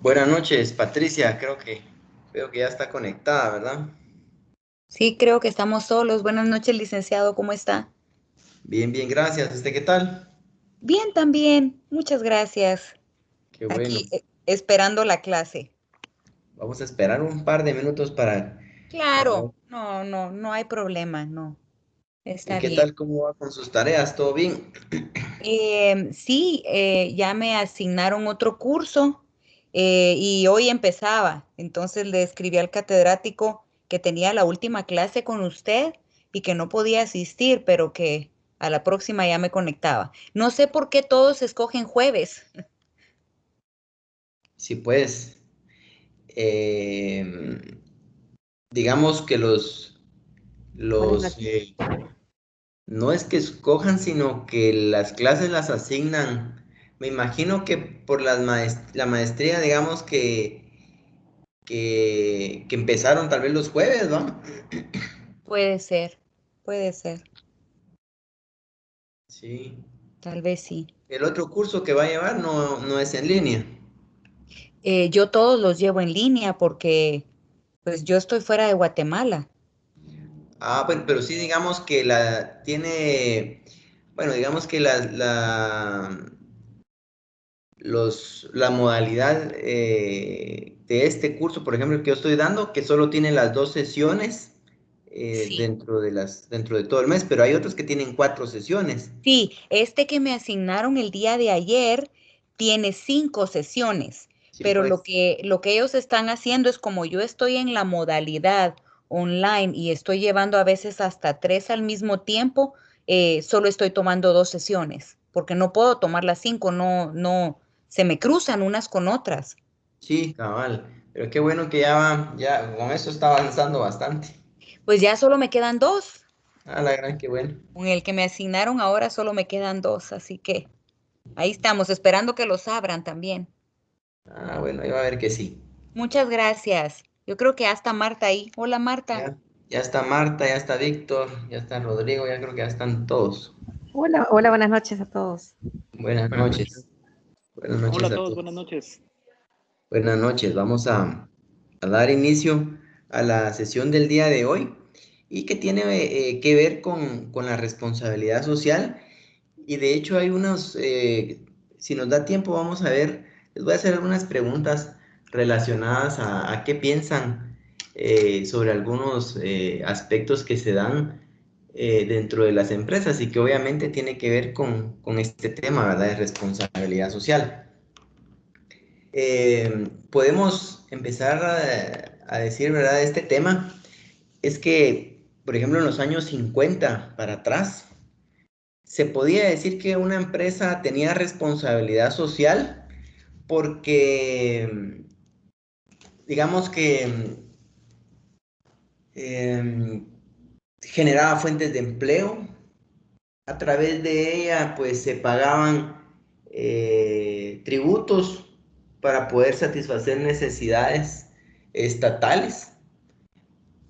Buenas noches, Patricia. Veo que ya está conectada, ¿verdad? Sí, creo que estamos solos. Buenas noches, licenciado, ¿cómo está? Bien, bien, gracias. ¿Usted qué tal? Bien, también. Muchas gracias. Qué bueno. Aquí esperando la clase. Vamos a esperar un par de minutos para ver. Claro, no, no, no hay problema, no. ¿Y Está qué bien. tal? ¿Cómo va con sus tareas? ¿Todo bien? Sí, ya me asignaron otro curso y hoy empezaba. Entonces le escribí al catedrático que tenía la última clase con usted y que no podía asistir, pero que a la próxima ya me conectaba. No sé por qué todos escogen jueves. Sí, pues, eh, digamos que Buenas los noches. no es que escojan, sino que las clases las asignan. Me imagino que por la maestría, digamos que empezaron tal vez los jueves, ¿no? Puede ser, puede ser, Sí. tal vez sí. El otro curso que va a llevar no es en línea. Yo todos los llevo en línea porque pues yo estoy fuera de Guatemala. Ah, bueno, pero sí digamos que bueno, digamos que la modalidad de este curso, por ejemplo, el que yo estoy dando, que solo tiene las dos sesiones Sí. dentro de todo el mes, pero hay otros que tienen cuatro sesiones. Sí, este que me asignaron el día de ayer tiene 5 sesiones, Sí, pero lo pues. que, lo que ellos están haciendo es como yo estoy en la modalidad online y estoy llevando a veces hasta tres al mismo tiempo, solo estoy tomando 2 sesiones, porque no puedo tomar las 5, no, no, se me cruzan unas con otras. Sí, cabal. Pero qué bueno que ya con eso está avanzando bastante. Pues ya solo me quedan dos. Ah, la gran, qué bueno. Con el que me asignaron ahora solo me quedan dos, así que ahí estamos, esperando que los abran también. Ah, bueno, ahí va a ver que sí. Muchas gracias. Yo creo que hasta Marta ahí. Hola, Marta. Ya está Marta, ya está Víctor, ya está Rodrigo, ya creo que ya están todos. Hola, hola, buenas noches a todos. Buenas Buenas noches. noches. Buenas Hola noches a a todos, buenas todos. noches. Buenas noches. Vamos a dar inicio a la sesión del día de hoy y que tiene que ver con la responsabilidad social. Y de hecho hay si nos da tiempo, vamos a ver, les voy a hacer algunas preguntas relacionadas a qué piensan sobre algunos aspectos que se dan dentro de las empresas y que obviamente tiene que ver con este tema, ¿verdad? De responsabilidad social. Podemos empezar a decir, ¿verdad? Este tema es que, por ejemplo, en los años 50 para atrás, se podía decir que una empresa tenía responsabilidad social porque, digamos que em, generaba fuentes de empleo. A través de ella, pues se pagaban tributos para poder satisfacer necesidades estatales,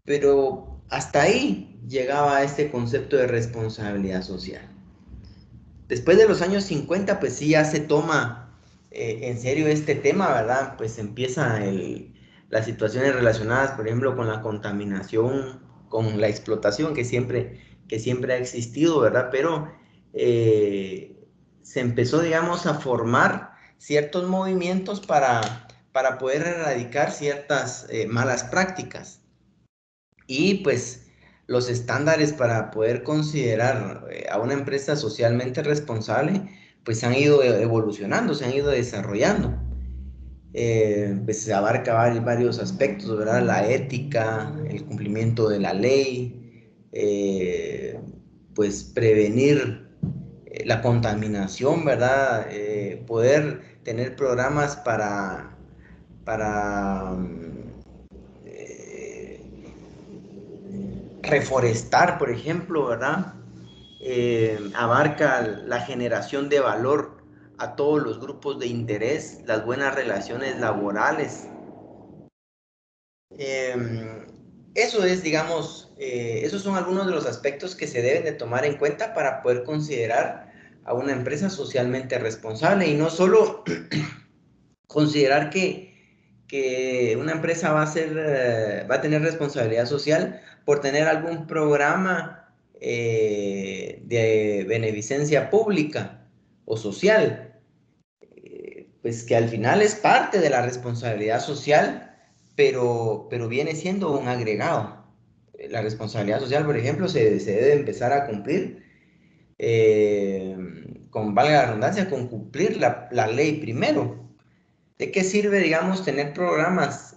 pero hasta ahí llegaba este concepto de responsabilidad social. Después de los años 50 pues sí ya se toma en serio este tema, ¿verdad? Pues empiezan las situaciones relacionadas, por ejemplo, con la contaminación, con la explotación que siempre ha existido, ¿verdad? Pero se empezó, digamos, a formar ciertos movimientos para poder erradicar ciertas malas prácticas. Y pues los estándares para poder considerar a una empresa socialmente responsable, pues han ido evolucionando, se han ido desarrollando. Pues se abarca varios aspectos, ¿verdad? La ética, el cumplimiento de la ley, pues prevenir la contaminación, ¿verdad? Poder tener programas para reforestar, por ejemplo, ¿verdad? Abarca la generación de valor a todos los grupos de interés, las buenas relaciones laborales. Eh, Eso es, digamos, esos son algunos de los aspectos que se deben de tomar en cuenta para poder considerar a una empresa socialmente responsable y no solo considerar que una empresa va a tener responsabilidad social por tener algún programa de beneficencia pública o social, pues que al final es parte de la responsabilidad social, pero viene siendo un agregado. La responsabilidad social, por ejemplo, se debe empezar a cumplir, con, valga la redundancia, con cumplir la ley primero. ¿De qué sirve, digamos, tener programas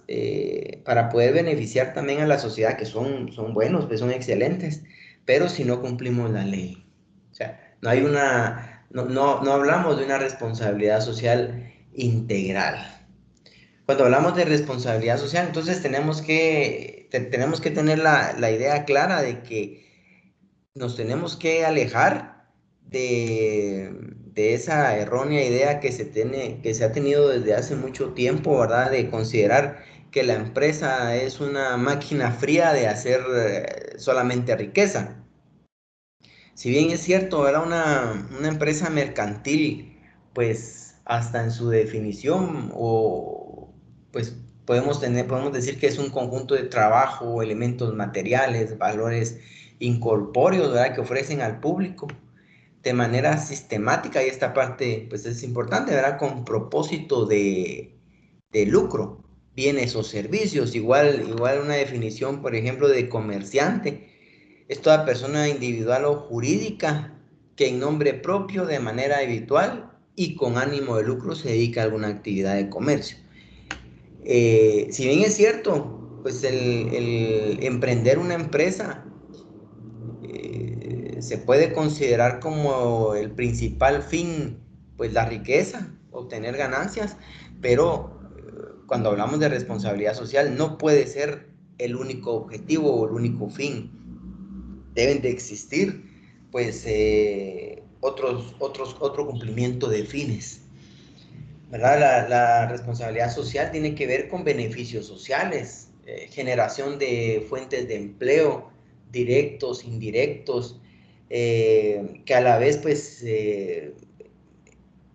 para poder beneficiar también a la sociedad, que son buenos, pues son excelentes, pero si no cumplimos la ley? O sea, no hablamos de una responsabilidad social integral. Cuando hablamos de responsabilidad social, entonces tenemos que tener la idea clara de que nos tenemos que alejar de esa errónea idea que se ha tenido desde hace mucho tiempo, ¿verdad? De considerar que la empresa es una máquina fría de hacer solamente riqueza. Si bien es cierto, ¿verdad? Una empresa mercantil, pues hasta en su definición, o pues podemos decir que es un conjunto de trabajo, elementos materiales, valores incorpóreos, ¿verdad? Que ofrecen al público de manera sistemática, y esta parte pues es importante, ¿verdad? Con propósito de lucro, bienes o servicios. Igual una definición, por ejemplo, de comerciante es toda persona individual o jurídica que en nombre propio, de manera habitual y con ánimo de lucro, se dedica a alguna actividad de comercio. Si bien es cierto, pues el emprender una empresa se puede considerar como el principal fin, pues la riqueza, obtener ganancias, pero cuando hablamos de responsabilidad social no puede ser el único objetivo o el único fin. Deben de existir pues otro cumplimiento de fines, ¿verdad? La responsabilidad social tiene que ver con beneficios sociales, generación de fuentes de empleo, directos, indirectos, que a la vez pues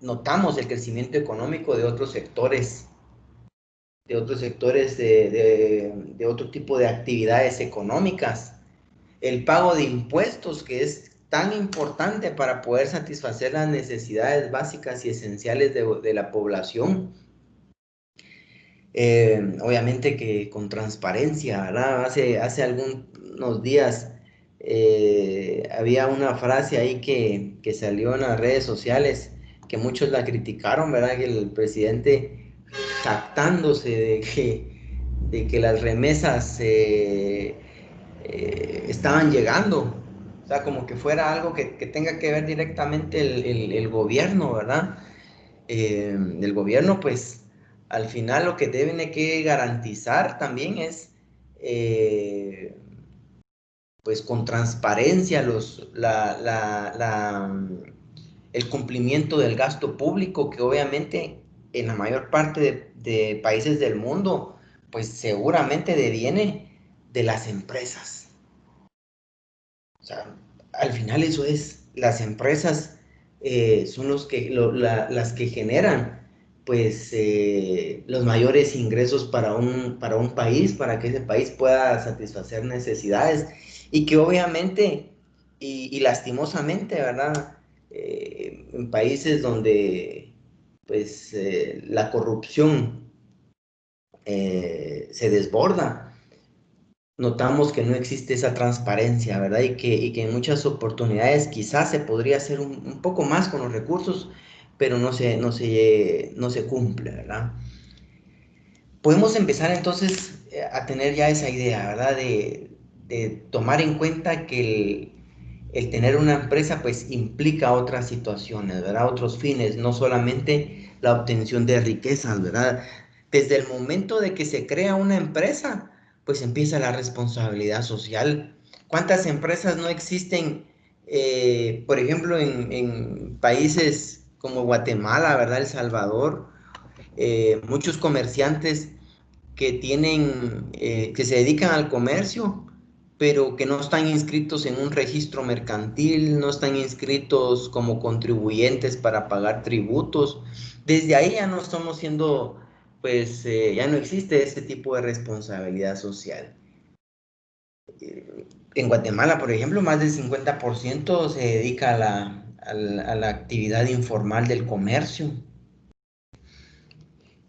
notamos el crecimiento económico de otros sectores de otro tipo de actividades económicas, el pago de impuestos, que es tan importante para poder satisfacer las necesidades básicas y esenciales de la población. Obviamente que con transparencia, ¿verdad? Hace algunos días había una frase ahí que salió en las redes sociales, que muchos la criticaron, ¿verdad? Que el presidente, jactándose de que las remesas estaban llegando, o sea, como que fuera algo que tenga que ver directamente el gobierno, ¿verdad? El gobierno, pues, al final lo que deben que garantizar también es, pues, con transparencia el cumplimiento del gasto público, que obviamente en la mayor parte de países del mundo, pues seguramente deviene de las empresas. O sea, al final eso es, las empresas son las que generan pues los mayores ingresos para un país, para que ese país pueda satisfacer necesidades, y que obviamente y lastimosamente, ¿verdad? En países donde pues la corrupción se desborda, notamos que no existe esa transparencia, ¿verdad? Y que en muchas oportunidades quizás se podría hacer un poco más con los recursos, pero no se cumple, ¿verdad? Podemos empezar entonces a tener ya esa idea, ¿verdad? De tomar en cuenta que el tener una empresa pues implica otras situaciones, ¿verdad? Otros fines, no solamente la obtención de riquezas, ¿verdad? Desde el momento de que se crea una empresa, pues empieza la responsabilidad social. ¿Cuántas empresas no existen, por ejemplo, en países como Guatemala, ¿verdad? El Salvador, muchos comerciantes que se dedican al comercio, pero que no están inscritos en un registro mercantil, no están inscritos como contribuyentes para pagar tributos. Desde ahí ya no estamos siendo pues ya no existe ese tipo de responsabilidad social. En Guatemala, por ejemplo, más del 50% se dedica a la actividad informal del comercio.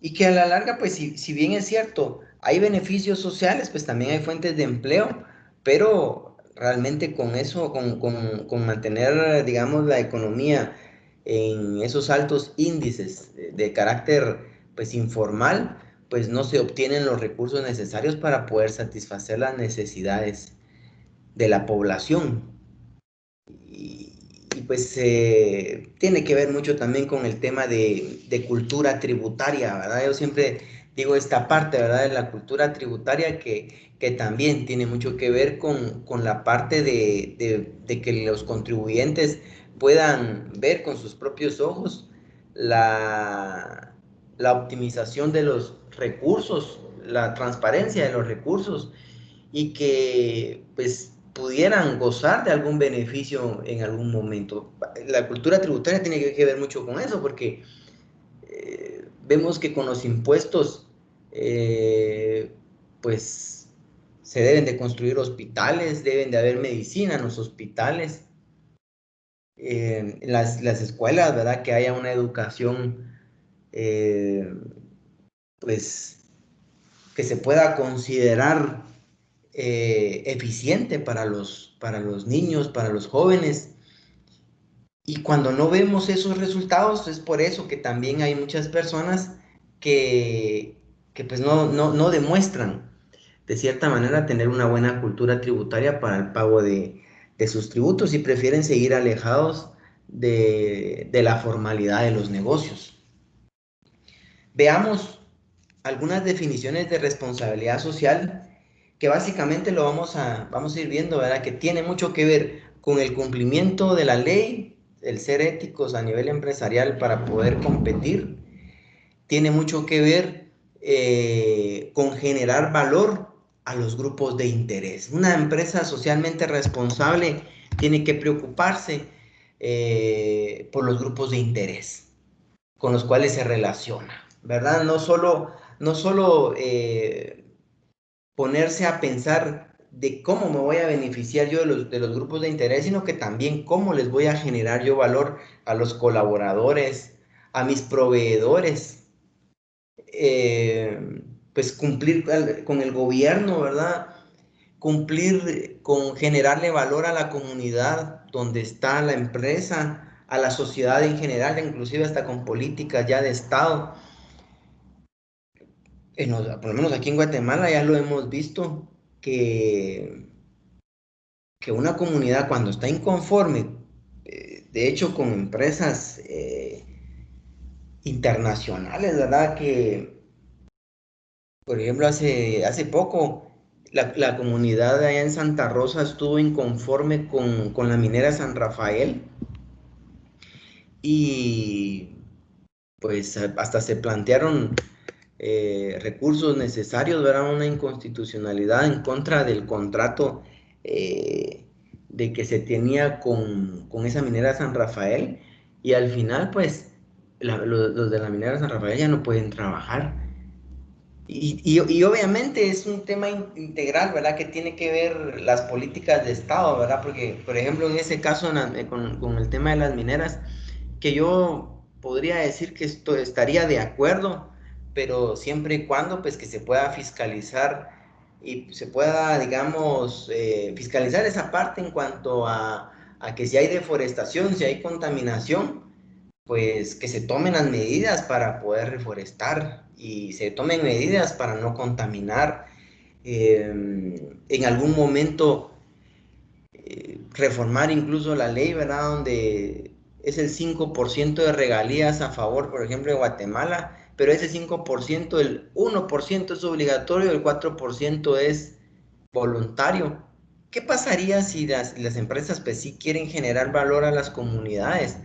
Y que a la larga, pues si bien es cierto, hay beneficios sociales, pues también hay fuentes de empleo, pero realmente con eso, con mantener, digamos, la economía en esos altos índices de carácter, pues informal, pues no se obtienen los recursos necesarios para poder satisfacer las necesidades de la población. Y pues tiene que ver mucho también con el tema de cultura tributaria, ¿verdad? Yo siempre digo esta parte, ¿verdad? De la cultura tributaria que también tiene mucho que ver con la parte de que los contribuyentes puedan ver con sus propios ojos la optimización de los recursos, la transparencia de los recursos y que pues pudieran gozar de algún beneficio en algún momento. La cultura tributaria tiene que ver mucho con eso porque vemos que con los impuestos pues se deben de construir hospitales, deben de haber medicina en los hospitales, en las escuelas, ¿verdad? Que haya una educación eh, pues que se pueda considerar eficiente para los niños, para los jóvenes. Y cuando no vemos esos resultados, es por eso que también hay muchas personas que pues no demuestran de cierta manera tener una buena cultura tributaria para el pago de sus tributos y prefieren seguir alejados de la formalidad de los negocios. Veamos algunas definiciones de responsabilidad social que básicamente lo vamos a ir viendo, ¿verdad? Que tiene mucho que ver con el cumplimiento de la ley, el ser éticos a nivel empresarial para poder competir, tiene mucho que ver con generar valor a los grupos de interés. Una empresa socialmente responsable tiene que preocuparse por los grupos de interés con los cuales se relaciona, ¿verdad? No solo ponerse a pensar de cómo me voy a beneficiar yo de los grupos de interés, sino que también cómo les voy a generar yo valor a los colaboradores, a mis proveedores, pues cumplir con el gobierno, ¿verdad? Cumplir con generarle valor a la comunidad donde está la empresa, a la sociedad en general, inclusive hasta con políticas ya de Estado. Por lo menos aquí en Guatemala ya lo hemos visto, que, que una comunidad cuando está inconforme, de hecho con empresas internacionales, ¿verdad? Que, por ejemplo, hace poco la comunidad allá en Santa Rosa estuvo inconforme con la minera San Rafael y pues hasta se plantearon recursos necesarios, ¿verdad? Una inconstitucionalidad en contra del contrato de que se tenía con esa minera San Rafael y al final pues los de la minera San Rafael ya no pueden trabajar. Y obviamente es un tema integral, ¿verdad? Que tiene que ver las políticas de Estado, ¿verdad? Porque, por ejemplo, en ese caso, con el tema de las mineras, que yo podría decir que esto estaría de acuerdo, pero siempre y cuando, pues, que se pueda fiscalizar y se pueda, digamos, fiscalizar esa parte en cuanto a que si hay deforestación, si hay contaminación, pues que se tomen las medidas para poder reforestar y se tomen medidas para no contaminar. En algún momento reformar incluso la ley, ¿verdad? Donde es el 5% de regalías a favor, por ejemplo, de Guatemala, pero ese 5%, el 1% es obligatorio, el 4% es voluntario. ¿Qué pasaría si las empresas pues sí quieren generar valor a las comunidades?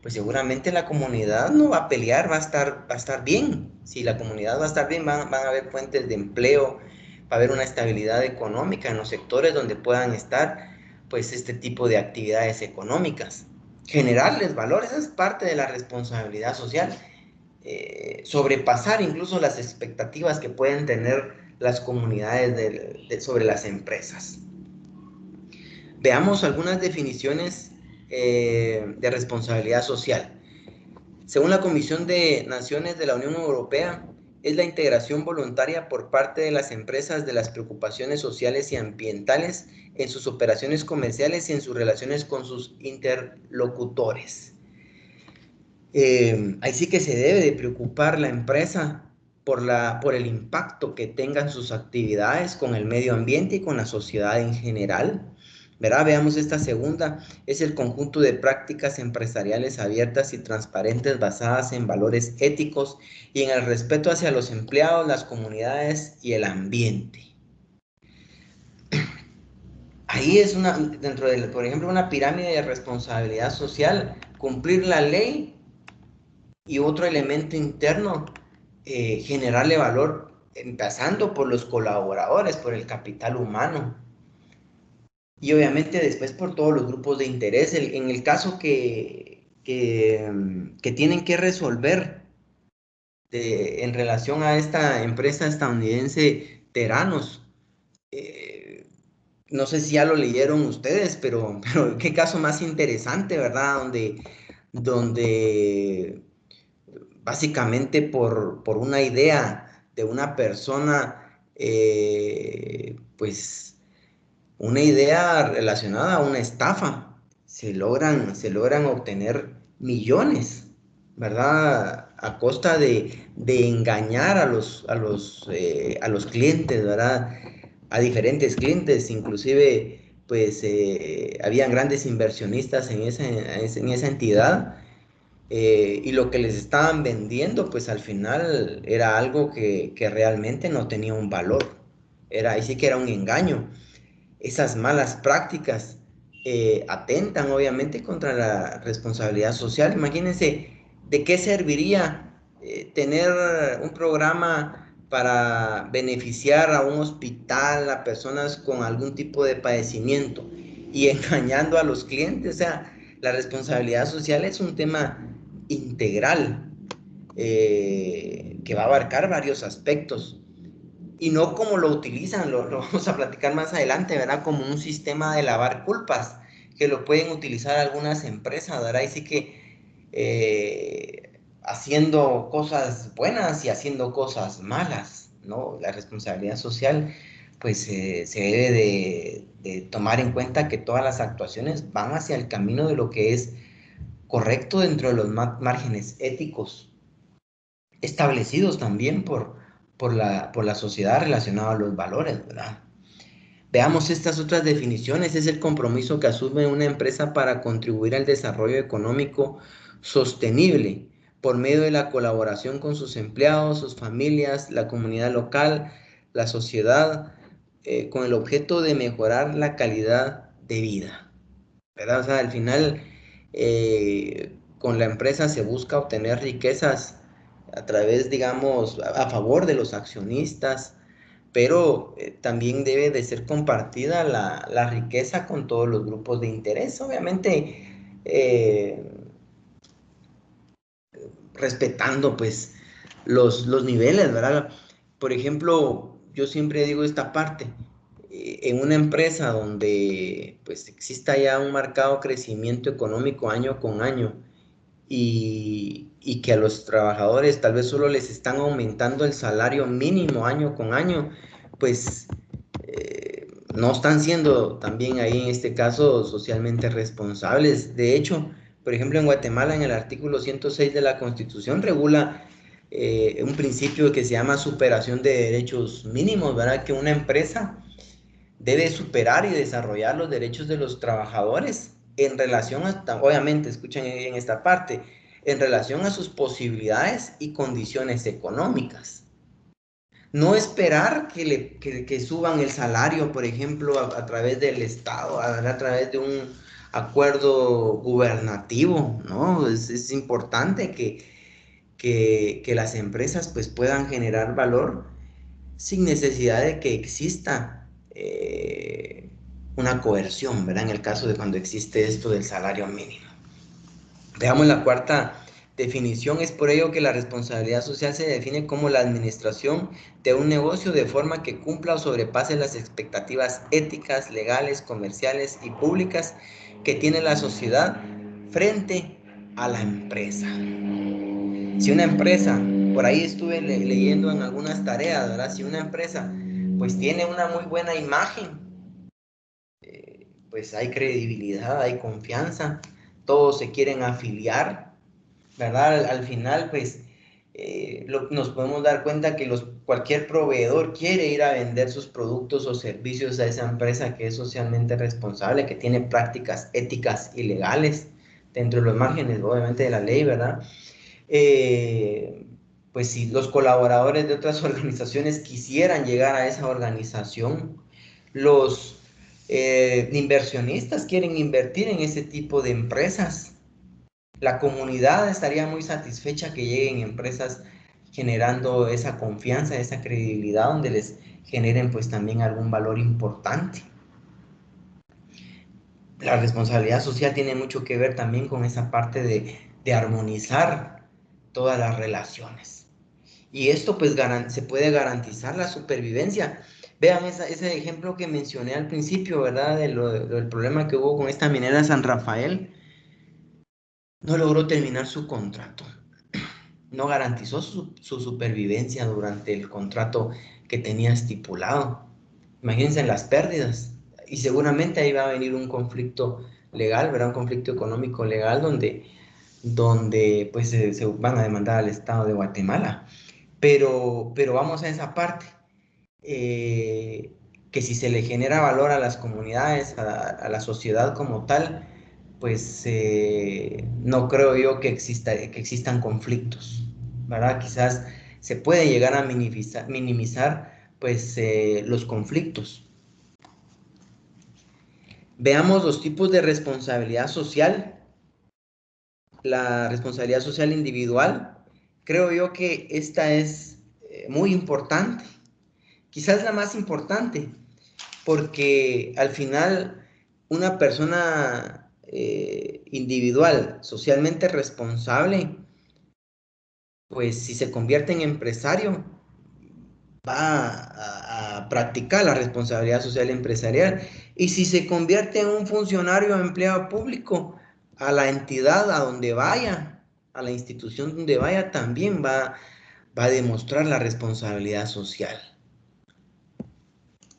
Pues seguramente la comunidad no va a pelear, va a estar bien. Si la comunidad va a estar bien, van a haber fuentes de empleo, va a haber una estabilidad económica en los sectores donde puedan estar pues este tipo de actividades económicas. Generarles valor, esa es parte de la responsabilidad social. sobrepasar incluso las expectativas que pueden tener las comunidades sobre las empresas. Veamos algunas definiciones de responsabilidad social. Según la Comisión de Naciones de la Unión Europea, es la integración voluntaria por parte de las empresas de las preocupaciones sociales y ambientales en sus operaciones comerciales y en sus relaciones con sus interlocutores. Ahí sí que se debe de preocupar la empresa por el impacto que tengan sus actividades con el medio ambiente y con la sociedad en general. ¿Verdad? Veamos esta segunda, es el conjunto de prácticas empresariales abiertas y transparentes basadas en valores éticos y en el respeto hacia los empleados, las comunidades y el ambiente. Ahí es dentro de, por ejemplo, una pirámide de responsabilidad social, cumplir la ley y otro elemento interno, generarle valor, empezando por los colaboradores, por el capital humano. Y obviamente después por todos los grupos de interés. En el caso que tienen que resolver en relación a esta empresa estadounidense Theranos, no sé si ya lo leyeron ustedes, pero qué caso más interesante, ¿verdad? Donde básicamente por una idea de una persona, pues una idea relacionada a una estafa, se logran obtener millones, ¿verdad? A costa de engañar a los clientes, ¿verdad? A diferentes clientes, inclusive, pues, habían grandes inversionistas en esa entidad, y lo que les estaban vendiendo, pues al final era algo que realmente no tenía un valor. Ahí sí que era un engaño. Esas malas prácticas atentan obviamente contra la responsabilidad social. Imagínense de qué serviría tener un programa para beneficiar a un hospital, a personas con algún tipo de padecimiento y engañando a los clientes. O sea, la responsabilidad social es un tema integral, que va a abarcar varios aspectos y no como lo utilizan, lo vamos a platicar más adelante, ¿verdad? Como un sistema de lavar culpas, que lo pueden utilizar algunas empresas, ¿verdad? Y sí que haciendo cosas buenas y haciendo cosas malas, ¿no? La responsabilidad social, pues se debe de tomar en cuenta que todas las actuaciones van hacia el camino de lo que es correcto dentro de los márgenes éticos establecidos también por la sociedad relacionado a los valores, ¿verdad? Veamos estas otras definiciones. Es el compromiso que asume una empresa para contribuir al desarrollo económico sostenible por medio de la colaboración con sus empleados, sus familias, la comunidad local, la sociedad, con el objeto de mejorar la calidad de vida, ¿verdad? O sea, al final, con la empresa se busca obtener riquezas a través, digamos, a favor de los accionistas, pero también debe de ser compartida la riqueza con todos los grupos de interés, obviamente, respetando pues los niveles, ¿verdad? Por ejemplo, yo siempre digo esta parte, en una empresa donde pues exista ya un marcado crecimiento económico año con año y que a los trabajadores tal vez solo les están aumentando el salario mínimo año con año, pues no están siendo también ahí en este caso socialmente responsables. De hecho, por ejemplo, en Guatemala, en el artículo 106 de la Constitución, regula un principio que se llama superación de derechos mínimos, ¿verdad? Que una empresa debe superar y desarrollar los derechos de los trabajadores en relación a, obviamente, escuchen bien esta parte, en relación a sus posibilidades y condiciones económicas. No esperar que suban el salario, por ejemplo, a través del Estado, a través de un acuerdo gubernativo, ¿no? Es importante que las empresas pues, puedan generar valor sin necesidad de que exista una coerción, ¿verdad? En el caso de cuando existe esto del salario mínimo. Veamos la cuarta definición. Es por ello que la responsabilidad social se define como la administración de un negocio de forma que cumpla o sobrepase las expectativas éticas, legales, comerciales y públicas que tiene la sociedad frente a la empresa. Si una empresa, por ahí estuve leyendo en algunas tareas, ¿verdad? Si una empresa pues tiene una muy buena imagen, pues hay credibilidad, hay confianza, todos se quieren afiliar, ¿verdad? Al final, pues, nos podemos dar cuenta que cualquier proveedor quiere ir a vender sus productos o servicios a esa empresa que es socialmente responsable, que tiene prácticas éticas y legales dentro de los márgenes, obviamente, de la ley, ¿verdad? Pues si los colaboradores de otras organizaciones quisieran llegar a esa organización, los inversionistas quieren invertir en ese tipo de empresas. La comunidad estaría muy satisfecha que lleguen empresas generando esa confianza, esa credibilidad, donde les generen pues también algún valor importante. La responsabilidad social tiene mucho que ver también con esa parte de armonizar todas las relaciones. Y esto pues se puede garantizar la supervivencia. Vean ese ejemplo que mencioné al principio, ¿verdad? Del problema que hubo con esta minera San Rafael. No logró terminar su contrato. No garantizó su supervivencia durante el contrato que tenía estipulado. Imagínense las pérdidas. Y seguramente ahí va a venir un conflicto legal, ¿verdad? Un conflicto económico legal donde pues se van a demandar al Estado de Guatemala. Pero vamos a esa parte, que si se le genera valor a las comunidades, a la sociedad como tal, pues no creo yo que existan conflictos, ¿verdad? Quizás se puede llegar a minimizar pues, los conflictos. Veamos los tipos de responsabilidad social. La responsabilidad social individual, creo yo que esta es muy importante, quizás la más importante, porque al final una persona individual, socialmente responsable, pues si se convierte en empresario, va a practicar la responsabilidad social empresarial. Y si se convierte en un funcionario o empleado público, a la entidad a donde vaya, a la institución donde vaya, también va a demostrar la responsabilidad social.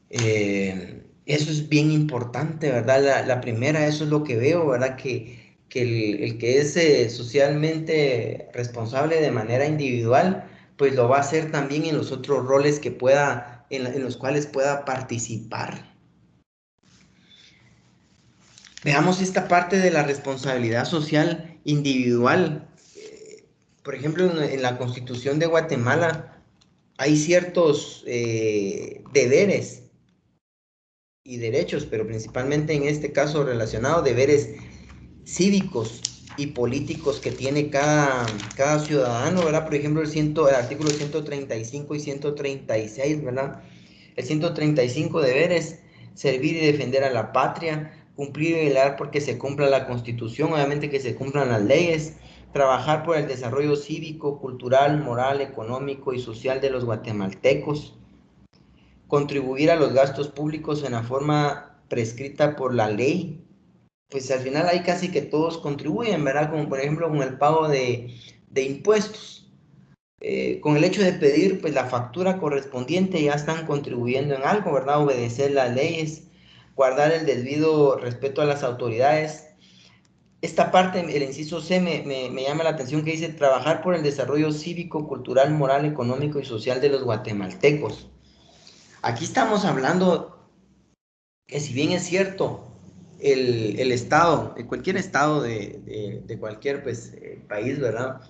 Eso es bien importante, ¿verdad? La primera, eso es lo que veo, ¿verdad? Que el que es socialmente responsable de manera individual, pues lo va a hacer también en los otros roles que pueda, en los cuales pueda participar. Veamos esta parte de la responsabilidad social individual. Por ejemplo, en la Constitución de Guatemala hay ciertos deberes y derechos, pero principalmente en este caso relacionados deberes cívicos y políticos que tiene cada ciudadano, ¿verdad? Por ejemplo, el artículo 135 y 136, ¿verdad? El 135, deberes: servir y defender a la patria, cumplir y velar porque se cumpla la Constitución, obviamente que se cumplan las leyes, trabajar por el desarrollo cívico, cultural, moral, económico y social de los guatemaltecos, contribuir a los gastos públicos en la forma prescrita por la ley. Pues al final ahí casi que todos contribuyen, ¿verdad? Como por ejemplo con el pago de impuestos. Con el hecho de pedir pues la factura correspondiente ya están contribuyendo en algo, ¿verdad? Obedecer las leyes, guardar el debido respeto a las autoridades. Esta parte, el inciso C, me llama la atención, que dice trabajar por el desarrollo cívico, cultural, moral, económico y social de los guatemaltecos. Aquí estamos hablando que, si bien es cierto, el Estado, cualquier Estado de cualquier pues, país, ¿verdad?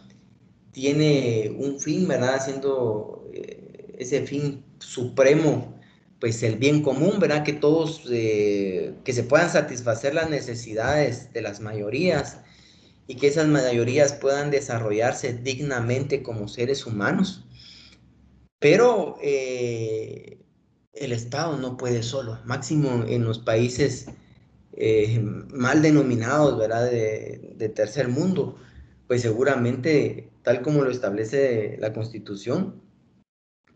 Tiene un fin, ¿verdad? Siendo ese fin supremo, pues el bien común, ¿verdad? Que todos, que se puedan satisfacer las necesidades de las mayorías y que esas mayorías puedan desarrollarse dignamente como seres humanos. Pero el Estado no puede solo, máximo en los países mal denominados, ¿verdad? De tercer mundo, pues seguramente, tal como lo establece la Constitución,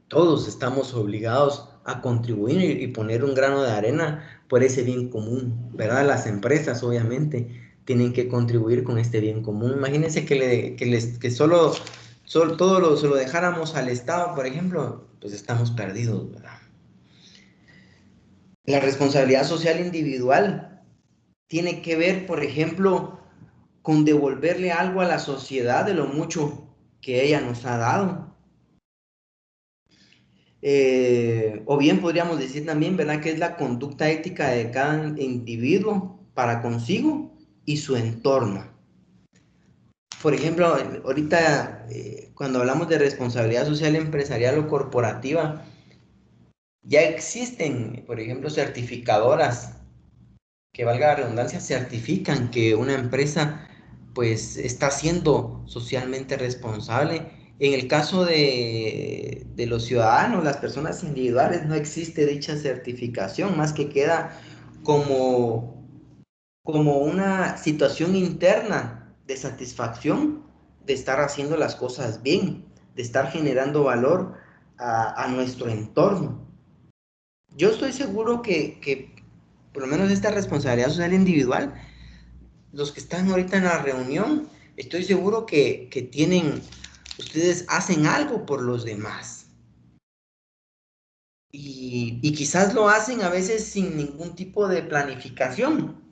todos estamos obligados a contribuir y poner un grano de arena por ese bien común, ¿verdad? Las empresas, obviamente, tienen que contribuir con este bien común. Imagínense que solo se lo dejáramos al Estado, por ejemplo, pues estamos perdidos, ¿verdad? La responsabilidad social individual tiene que ver, por ejemplo, con devolverle algo a la sociedad de lo mucho que ella nos ha dado. O bien podríamos decir también, ¿verdad?, que es la conducta ética de cada individuo para consigo y su entorno. Por ejemplo, ahorita cuando hablamos de responsabilidad social empresarial o corporativa, ya existen, por ejemplo, certificadoras que, valga la redundancia, certifican que una empresa pues está siendo socialmente responsable. En el caso de los ciudadanos, las personas individuales, no existe dicha certificación, más que queda como, como una situación interna de satisfacción de estar haciendo las cosas bien, de estar generando valor a nuestro entorno. Yo estoy seguro que por lo menos esta responsabilidad social individual, los que están ahorita en la reunión, estoy seguro que ustedes hacen algo por los demás. Y quizás lo hacen a veces sin ningún tipo de planificación.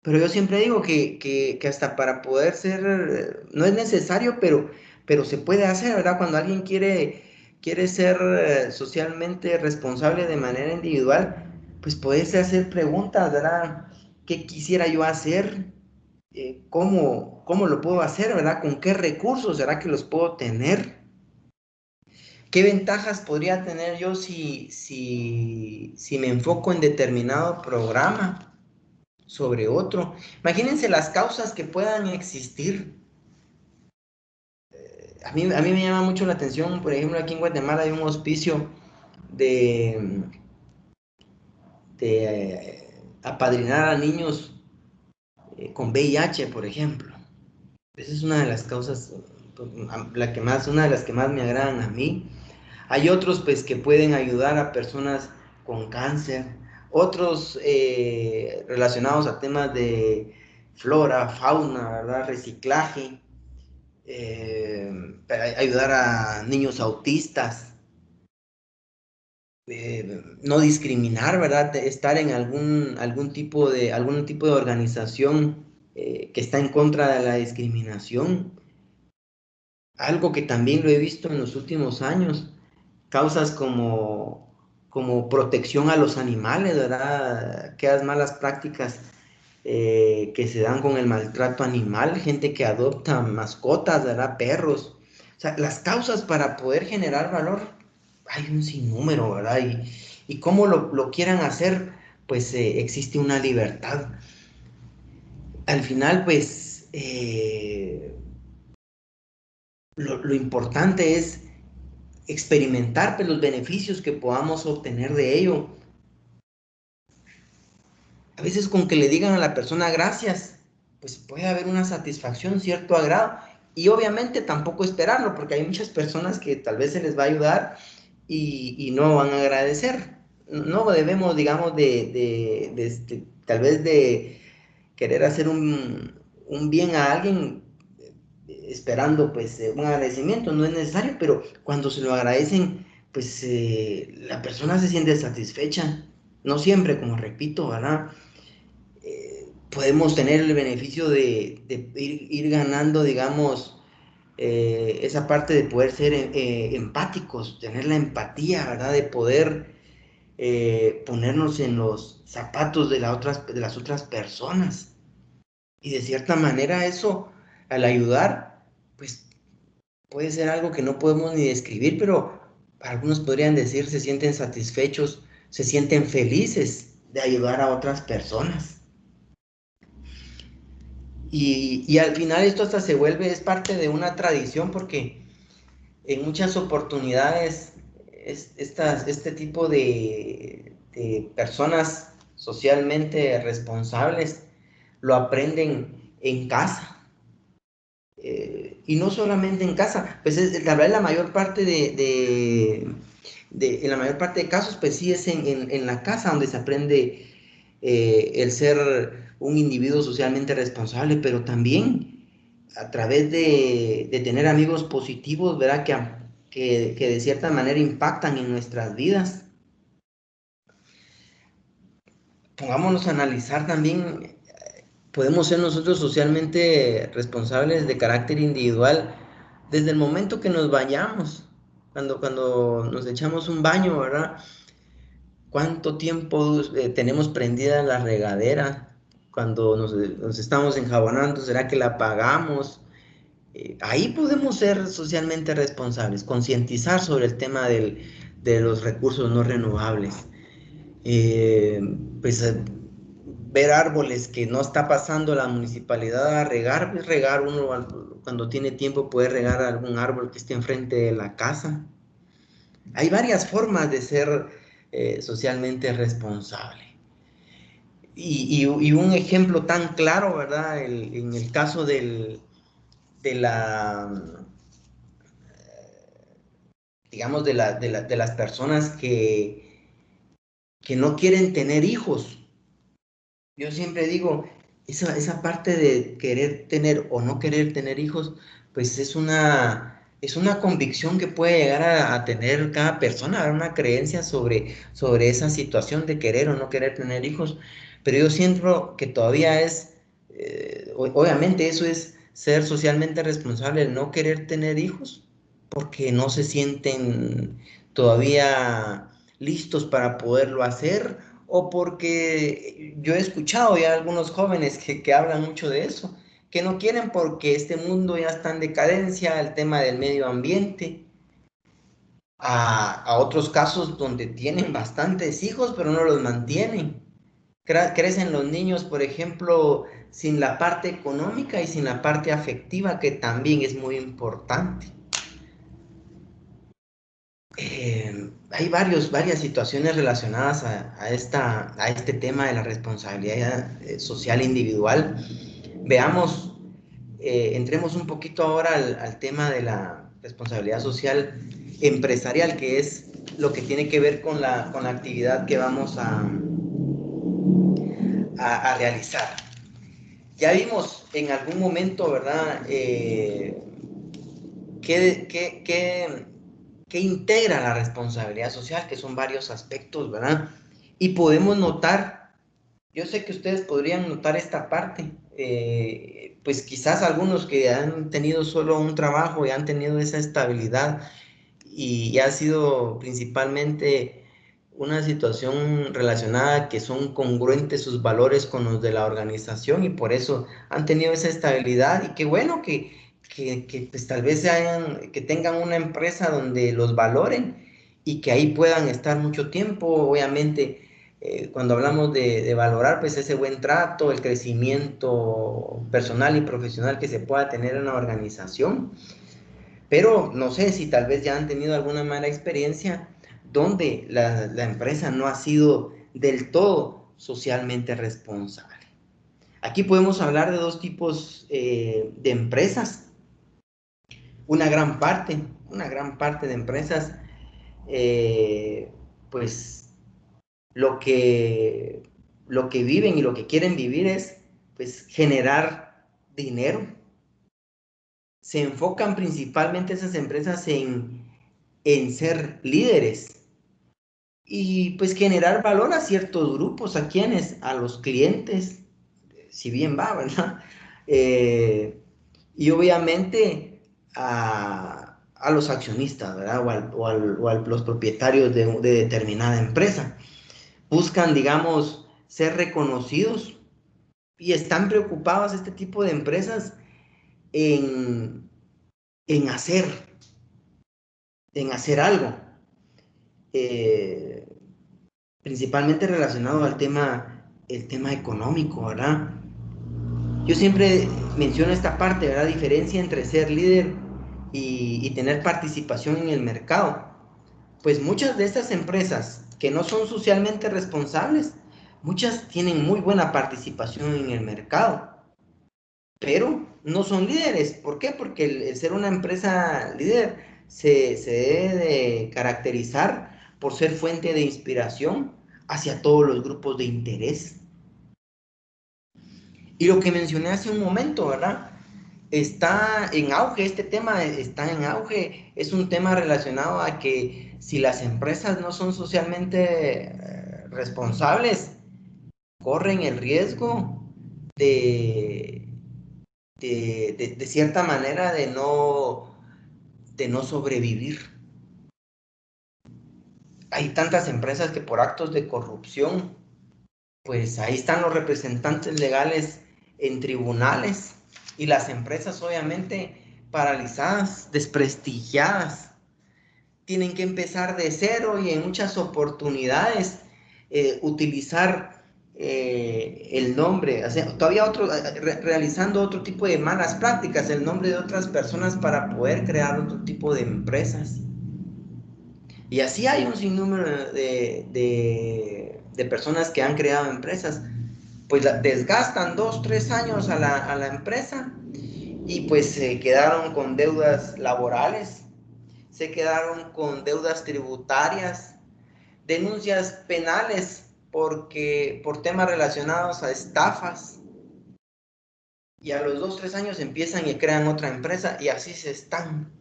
Pero yo siempre digo que hasta para poder ser, no es necesario, pero se puede hacer, ¿verdad? Cuando alguien quiere ser socialmente responsable de manera individual, pues puedes hacer preguntas, ¿verdad? ¿Qué quisiera yo hacer? ¿Cómo lo puedo hacer, ¿verdad? ¿Con qué recursos será que los puedo tener? ¿Qué ventajas podría tener yo si me enfoco en determinado programa sobre otro? Imagínense las causas que puedan existir. A mí me llama mucho la atención, por ejemplo, aquí en Guatemala hay un hospicio de, apadrinar a niños con VIH, por ejemplo. Esa es una de las causas, una de las que más me agradan a mí. Hay otros pues que pueden ayudar a personas con cáncer, otros relacionados a temas de flora, fauna, ¿verdad? Reciclaje, ayudar a niños autistas, no discriminar, ¿verdad? Estar en algún tipo de organización que está en contra de la discriminación. Algo que también lo he visto en los últimos años, causas como protección a los animales, ¿verdad? Aquellas malas prácticas que se dan con el maltrato animal, gente que adopta mascotas, ¿verdad? Perros. O sea, las causas para poder generar valor, hay un sinnúmero, ¿verdad? Y cómo lo quieran hacer, pues existe una libertad. Al final, pues, lo importante es experimentar pues, los beneficios que podamos obtener de ello. A veces con que le digan a la persona gracias, pues puede haber una satisfacción, cierto agrado. Y obviamente tampoco esperarlo, porque hay muchas personas que tal vez se les va a ayudar y no van a agradecer. No debemos, digamos, tal vez de querer hacer un bien a alguien esperando pues un agradecimiento, no es necesario, pero cuando se lo agradecen, pues la persona se siente satisfecha. No siempre, como repito, ¿verdad? Podemos tener el beneficio de ir ganando, digamos, esa parte de poder ser empáticos, tener la empatía, ¿verdad? De poder ponernos en los zapatos de las otras personas. Y de cierta manera eso, al ayudar, pues puede ser algo que no podemos ni describir, pero algunos podrían decir se sienten satisfechos, se sienten felices de ayudar a otras personas. Y al final esto hasta se vuelve, es parte de una tradición porque en muchas oportunidades este tipo de personas socialmente responsables lo aprenden en casa. y no solamente en casa, pues la verdad la mayor parte en la mayor parte de casos, pues sí es en la casa donde se aprende el ser un individuo socialmente responsable, pero también a través de tener amigos positivos, ¿verdad? Que de cierta manera impactan en nuestras vidas. Pongámonos a analizar también, podemos ser nosotros socialmente responsables de carácter individual desde el momento que nos bañamos, cuando nos echamos un baño, ¿verdad? ¿Cuánto tiempo tenemos prendida la regadera? Cuando nos estamos enjabonando, ¿será que la apagamos? Ahí podemos ser socialmente responsables, concientizar sobre el tema de los recursos no renovables. Eh, pues ver árboles que no está pasando la municipalidad a regar, pues regar uno cuando tiene tiempo puede regar algún árbol que esté enfrente de la casa. Hay varias formas de ser socialmente responsable. Y un ejemplo tan claro, ¿verdad? En el caso de la, digamos, de las personas que no quieren tener hijos. Yo siempre digo, esa parte de querer tener o no querer tener hijos, pues es una convicción que puede llegar a tener cada persona, una creencia sobre esa situación de querer o no querer tener hijos. Pero yo siento que todavía es, obviamente eso es ser socialmente responsable, el no querer tener hijos, porque no se sienten todavía listos para poderlo hacer o porque yo he escuchado ya algunos jóvenes que hablan mucho de eso, que no quieren porque este mundo ya está en decadencia, el tema del medio ambiente, a otros casos donde tienen bastantes hijos pero no los mantienen. Crecen los niños, por ejemplo, sin la parte económica y sin la parte afectiva, que también es muy importante. Hay varias situaciones relacionadas a este tema de la responsabilidad social individual. Veamos, entremos un poquito ahora al tema de la responsabilidad social empresarial, que es lo que tiene que ver con la actividad que vamos a realizar. Ya vimos en algún momento, ¿verdad? ¿Qué integra la responsabilidad social? Que son varios aspectos, ¿verdad? Y podemos notar, yo sé que ustedes podrían notar esta parte, pues quizás algunos que han tenido solo un trabajo y han tenido esa estabilidad y ha sido principalmente una situación relacionada que son congruentes sus valores con los de la organización y por eso han tenido esa estabilidad y qué bueno que pues tal vez que tengan una empresa donde los valoren y que ahí puedan estar mucho tiempo. Obviamente, cuando hablamos de valorar, pues ese buen trato, el crecimiento personal y profesional que se pueda tener en la organización. Pero no sé si tal vez ya han tenido alguna mala experiencia donde la empresa no ha sido del todo socialmente responsable. Aquí podemos hablar de dos tipos de empresas. Una gran parte de empresas, pues lo que viven y lo que quieren vivir es pues generar dinero. Se enfocan principalmente esas empresas en ser líderes y pues generar valor a ciertos grupos, ¿a quiénes? A los clientes, si bien va, ¿verdad? Y obviamente a los accionistas, ¿verdad? O a los propietarios de determinada empresa. Buscan, digamos, ser reconocidos y están preocupados este tipo de empresas en, en hacer, en hacer algo. Eh, Principalmente relacionado al el tema económico, ¿verdad? Yo siempre menciono esta parte, ¿verdad? Diferencia entre ser líder y tener participación en el mercado. Pues muchas de estas empresas que no son socialmente responsables, muchas tienen muy buena participación en el mercado. pero no son líderes. ¿Por qué? Porque el ser una empresa líder se debe de caracterizar por ser fuente de inspiración hacia todos los grupos de interés. Y lo que mencioné hace un momento, ¿verdad? Está en auge, este tema está en auge, es un tema relacionado a que si las empresas no son socialmente responsables, corren el riesgo de, de cierta manera de no sobrevivir. Hay tantas empresas que por actos de corrupción, pues ahí están los representantes legales en tribunales y las empresas obviamente paralizadas, desprestigiadas. Tienen que empezar de cero y en muchas oportunidades utilizar el nombre, o sea, todavía realizando otro tipo de malas prácticas, el nombre de otras personas para poder crear otro tipo de empresas. Y así hay un sinnúmero de personas que han creado empresas, pues desgastan 2, 3 años a la empresa y pues se quedaron con deudas laborales, se quedaron con deudas tributarias, denuncias penales por temas relacionados a estafas. Y a los 2, 3 años empiezan y crean otra empresa y así se están.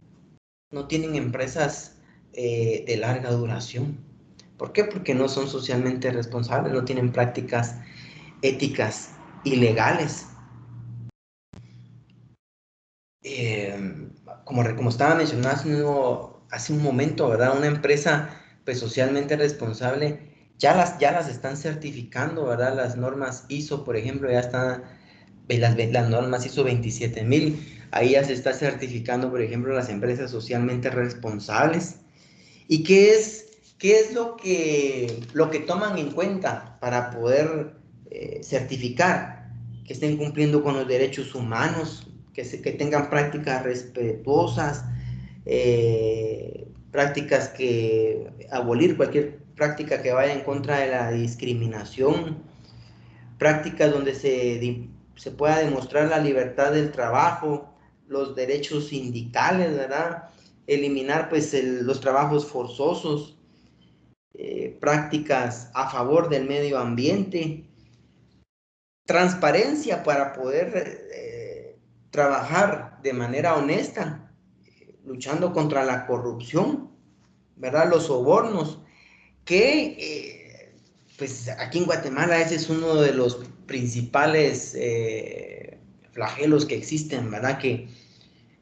No tienen empresas de larga duración. ¿Por qué? Porque no son socialmente responsables, no tienen prácticas éticas y legales. Como estaba mencionando hace un momento, ¿verdad? Una empresa pues socialmente responsable ya las están certificando, ¿verdad? Las normas ISO, por ejemplo, ya están las normas ISO 27000, ahí ya se está certificando, por ejemplo, las empresas socialmente responsables. ¿Y qué es lo que toman en cuenta para poder certificar que estén cumpliendo con los derechos humanos, que tengan prácticas respetuosas, prácticas que abolir cualquier práctica que vaya en contra de la discriminación, prácticas donde se pueda demostrar la libertad del trabajo, los derechos sindicales, ¿verdad? Eliminar pues los trabajos forzosos, prácticas a favor del medio ambiente, transparencia para poder trabajar de manera honesta, luchando contra la corrupción, ¿verdad? Los sobornos, que pues aquí en Guatemala ese es uno de los principales flagelos que existen, ¿verdad? Que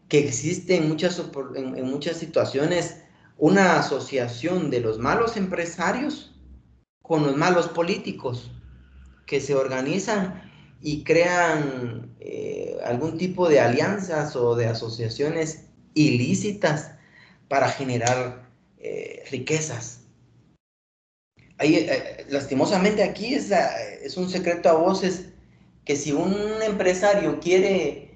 existe en muchas situaciones una asociación de los malos empresarios con los malos políticos que se organizan y crean algún tipo de alianzas o de asociaciones ilícitas para generar riquezas. Lastimosamente aquí es un secreto a voces que si un empresario quiere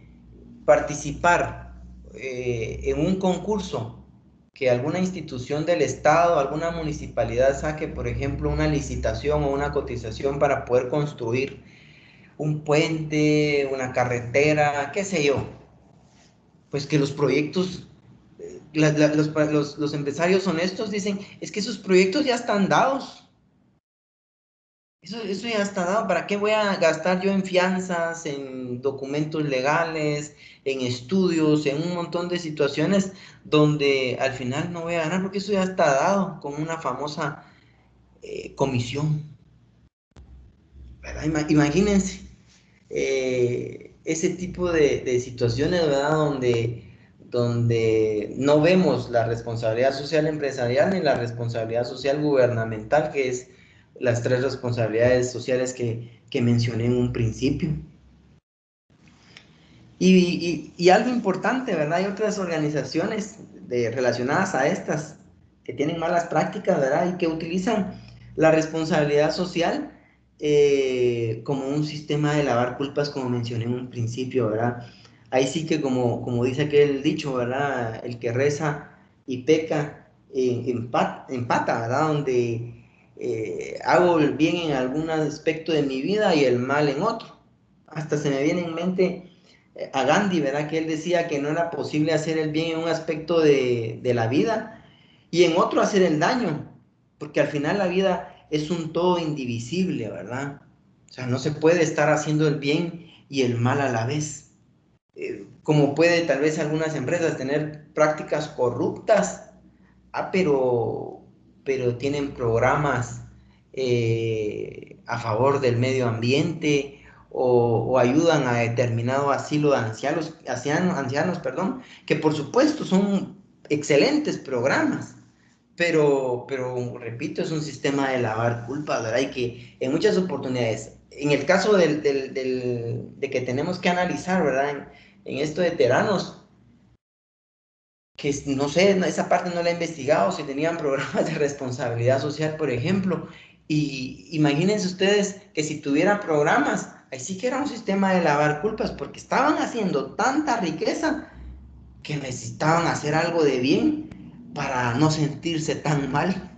participar en un concurso que alguna institución del Estado, alguna municipalidad saque, por ejemplo, una licitación o una cotización para poder construir un puente, una carretera, qué sé yo, pues que los proyectos, los empresarios honestos dicen, es que esos proyectos ya están dados. Eso ya está dado. ¿Para qué voy a gastar yo en fianzas, en documentos legales, en estudios, en un montón de situaciones donde al final no voy a ganar? Porque eso ya está dado con una famosa comisión. ¿Verdad? Imagínense ese tipo de situaciones, ¿verdad? Donde no vemos la responsabilidad social empresarial ni la responsabilidad social gubernamental, que es las tres responsabilidades sociales que mencioné en un principio. Y algo importante, ¿verdad? Hay otras organizaciones relacionadas a estas que tienen malas prácticas, ¿verdad? Y que utilizan la responsabilidad social como un sistema de lavar culpas, como mencioné en un principio, ¿verdad? Ahí sí que como dice aquel dicho, ¿verdad? El que reza y peca empata, ¿verdad? Donde hago el bien en algún aspecto de mi vida y el mal en otro. Hasta se me viene en mente a Gandhi, ¿verdad? Que él decía que no era posible hacer el bien en un aspecto de la vida y en otro hacer el daño, porque al final la vida es un todo indivisible, ¿verdad? O sea, no se puede estar haciendo el bien y el mal a la vez. Como puede tal vez algunas empresas tener prácticas corruptas, pero tienen programas a favor del medio ambiente o ayudan a determinado asilo de ancianos, perdón, que por supuesto son excelentes programas, pero repito, es un sistema de lavar culpas, ¿verdad? Y que en muchas oportunidades, en el caso de que tenemos que analizar, ¿verdad? En esto de Teranos, que no sé, esa parte no la he investigado, si tenían programas de responsabilidad social, por ejemplo. Y imagínense ustedes que si tuvieran programas, ahí sí que era un sistema de lavar culpas, porque estaban haciendo tanta riqueza que necesitaban hacer algo de bien para no sentirse tan mal.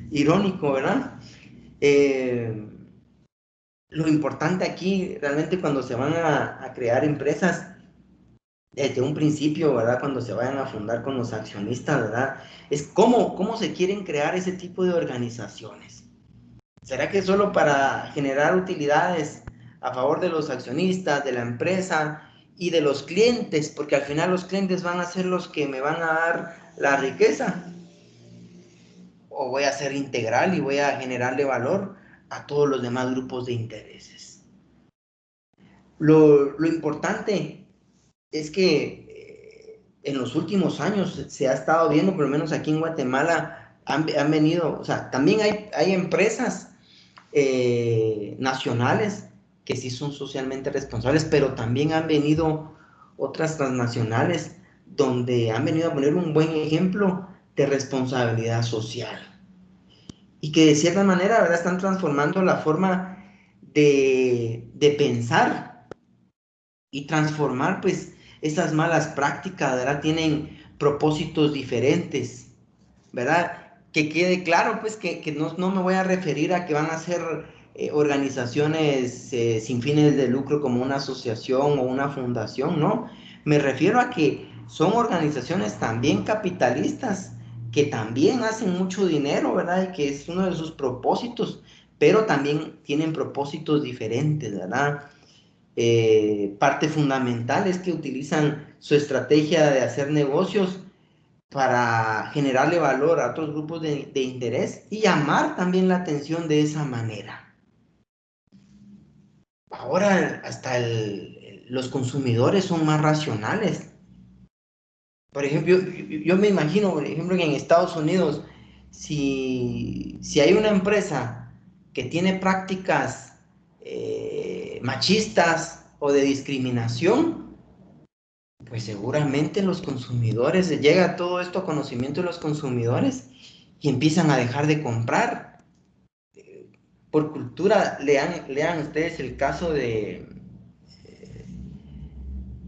Irónico, ¿verdad? Eh, lo importante aquí, realmente cuando se van a crear empresas, desde un principio, ¿verdad? Cuando se vayan a fundar con los accionistas, ¿verdad? Es cómo se quieren crear ese tipo de organizaciones. ¿Será que solo para generar utilidades a favor de los accionistas, de la empresa y de los clientes? Porque al final los clientes van a ser los que me van a dar la riqueza. ¿O voy a ser integral y voy a generarle valor a todos los demás grupos de intereses? Lo importante es que en los últimos años se ha estado viendo, por lo menos aquí en Guatemala, han venido, o sea, también hay empresas nacionales que sí son socialmente responsables, pero también han venido otras transnacionales donde han venido a poner un buen ejemplo de responsabilidad social y que de cierta manera, ¿verdad? Están transformando la forma de pensar y transformar pues esas malas prácticas, ¿verdad? Tienen propósitos diferentes, ¿verdad? Que quede claro pues que no me voy a referir a que van a ser organizaciones sin fines de lucro como una asociación o una fundación, ¿no? Me refiero a que son organizaciones también capitalistas que también hacen mucho dinero, ¿verdad? Y que es uno de sus propósitos, pero también tienen propósitos diferentes, ¿verdad? Parte fundamental es que utilizan su estrategia de hacer negocios para generarle valor a otros grupos de interés y llamar también la atención de esa manera. Ahora hasta los consumidores son más racionales. Por ejemplo, yo me imagino, por ejemplo, que en Estados Unidos, si hay una empresa que tiene prácticas machistas o de discriminación, pues seguramente los consumidores, llega todo esto a conocimiento de los consumidores y empiezan a dejar de comprar. Por cultura, lean ustedes el caso de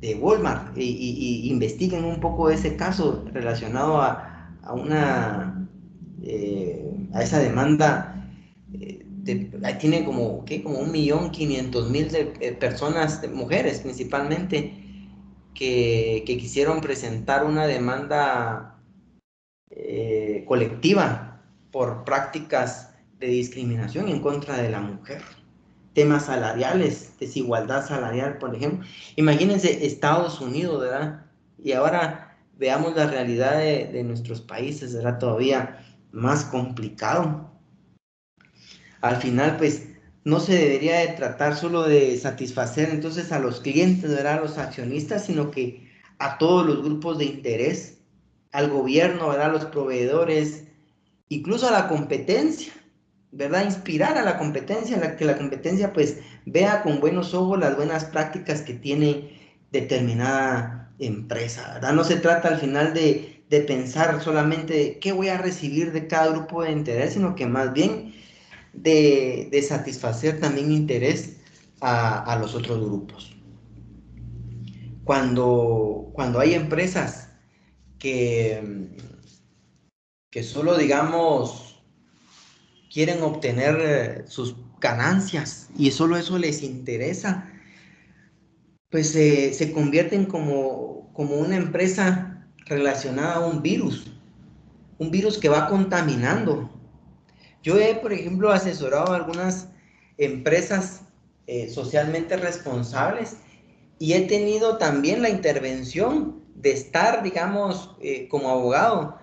Walmart y investiguen un poco ese caso relacionado a esa demanda. Tiene como 1.500.000 de personas, de mujeres principalmente, que quisieron presentar una demanda colectiva por prácticas de discriminación en contra de la mujer. Temas salariales, desigualdad salarial, por ejemplo. Imagínense Estados Unidos, ¿verdad? Y ahora veamos la realidad de nuestros países, ¿verdad? Todavía más complicado. Al final, pues, no se debería de tratar solo de satisfacer entonces a los clientes, ¿verdad? A los accionistas, sino que a todos los grupos de interés, al gobierno, ¿verdad? A los proveedores, incluso a la competencia, ¿verdad? Inspirar a la competencia, que la competencia pues vea con buenos ojos las buenas prácticas que tiene determinada empresa, ¿verdad? No se trata al final de pensar solamente qué voy a recibir de cada grupo de interés, sino que más bien de satisfacer también interés a los otros grupos. Cuando hay empresas que solo, digamos, quieren obtener sus ganancias y solo eso les interesa, pues se convierten como una empresa relacionada a un virus que va contaminando. Yo he, por ejemplo, asesorado a algunas empresas socialmente responsables y he tenido también la intervención de estar, digamos, como abogado,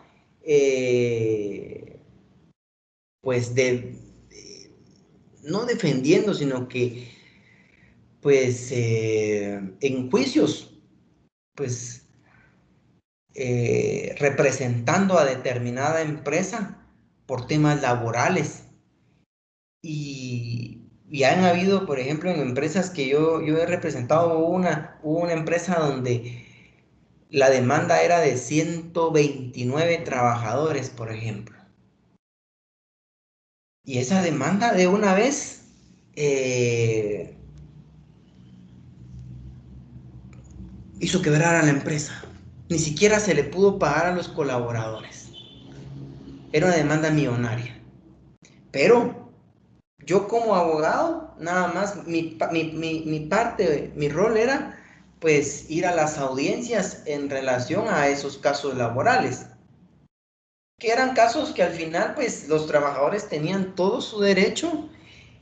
pues no defendiendo, sino que, pues, en juicios, pues, representando a determinada empresa por temas laborales. Y han habido, por ejemplo, en empresas que yo he representado, hubo una empresa donde la demanda era de 129 trabajadores, por ejemplo. Y esa demanda de una vez hizo quebrar a la empresa. Ni siquiera se le pudo pagar a los colaboradores. Era una demanda millonaria. Pero yo como abogado, nada más, mi parte, mi rol era pues ir a las audiencias en relación a esos casos laborales, que eran casos que al final pues los trabajadores tenían todo su derecho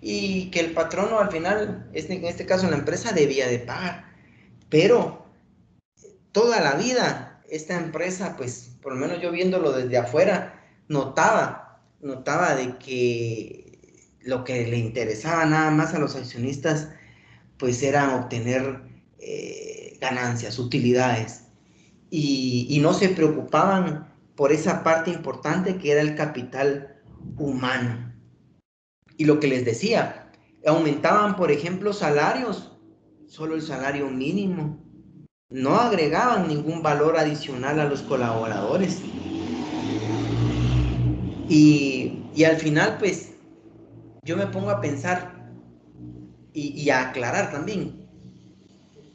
y que el patrono al final, en este caso la empresa, debía de pagar. Pero toda la vida esta empresa, pues por lo menos yo viéndolo desde afuera, notaba de que lo que le interesaba nada más a los accionistas, pues era obtener ganancias, utilidades, y no se preocupaban por esa parte importante que era el capital humano. Y lo que les decía, aumentaban, por ejemplo, salarios, solo el salario mínimo, no agregaban ningún valor adicional a los colaboradores. Y al final, pues, yo me pongo a pensar y a aclarar también,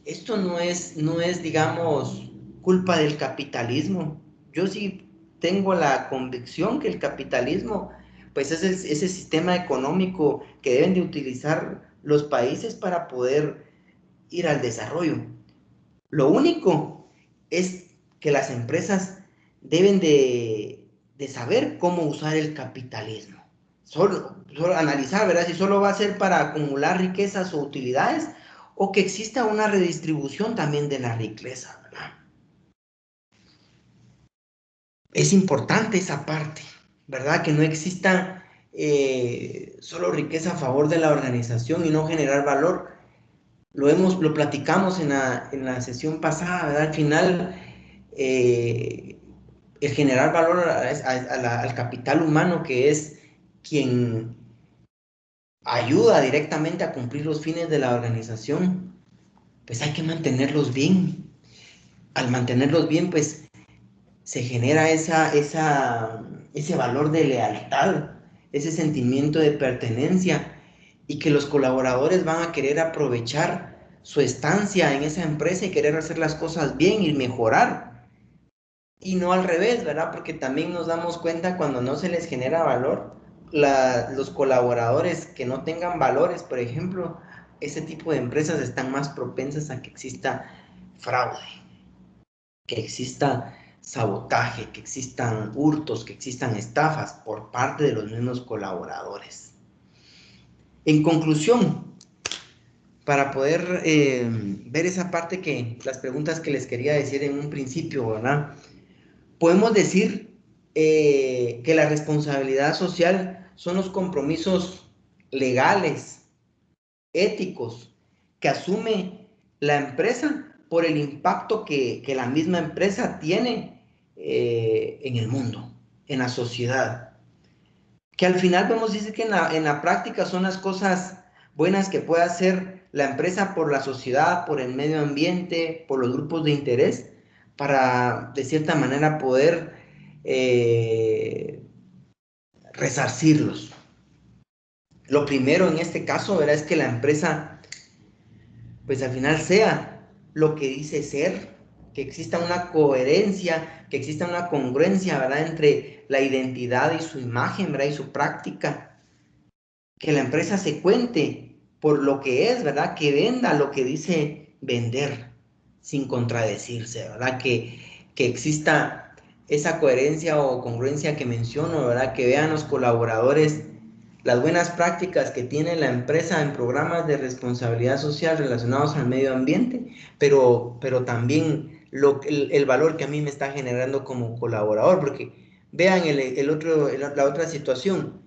esto no es, digamos, culpa del capitalismo. Yo sí tengo la convicción que el capitalismo, pues es ese sistema económico que deben de utilizar los países para poder ir al desarrollo. Lo único es que las empresas deben de saber cómo usar el capitalismo. Solo analizar, ¿verdad? Si solo va a ser para acumular riquezas o utilidades o que exista una redistribución también de la riqueza, ¿verdad? Es importante esa parte, ¿verdad? Que no exista solo riqueza a favor de la organización y no generar valor. Lo platicamos en la sesión pasada, ¿verdad? Al final, el generar valor al capital humano, que es quien ayuda directamente a cumplir los fines de la organización, pues hay que mantenerlos bien. Al mantenerlos bien, pues se genera ese valor de lealtad, ese sentimiento de pertenencia y que los colaboradores van a querer aprovechar su estancia en esa empresa y querer hacer las cosas bien y mejorar. Y no al revés, ¿verdad? Porque también nos damos cuenta cuando no se les genera valor, los colaboradores que no tengan valores, por ejemplo, ese tipo de empresas están más propensas a que exista fraude, que exista sabotaje, que existan hurtos, que existan estafas por parte de los mismos colaboradores. En conclusión, para poder ver esa parte las preguntas que les quería decir en un principio, ¿verdad? Podemos decir que la responsabilidad social son los compromisos legales, éticos, que asume la empresa por el impacto que la misma empresa tiene en el mundo, en la sociedad. Que al final vamos a decir que en la práctica son las cosas buenas que puede hacer la empresa por la sociedad, por el medio ambiente, por los grupos de interés, para de cierta manera poder resarcirlos. Lo primero en este caso, ¿verdad? Es que la empresa, pues al final sea lo que dice ser, que exista una coherencia, que exista una congruencia, ¿verdad? Entre la identidad y su imagen, ¿verdad? Y su práctica. Que la empresa se cuente por lo que es, ¿verdad? Que venda lo que dice vender sin contradecirse, ¿verdad? Que exista esa coherencia o congruencia que menciono, ¿verdad? Que vean los colaboradores las buenas prácticas que tiene la empresa en programas de responsabilidad social relacionados al medio ambiente, pero también el valor que a mí me está generando como colaborador, porque vean la otra situación.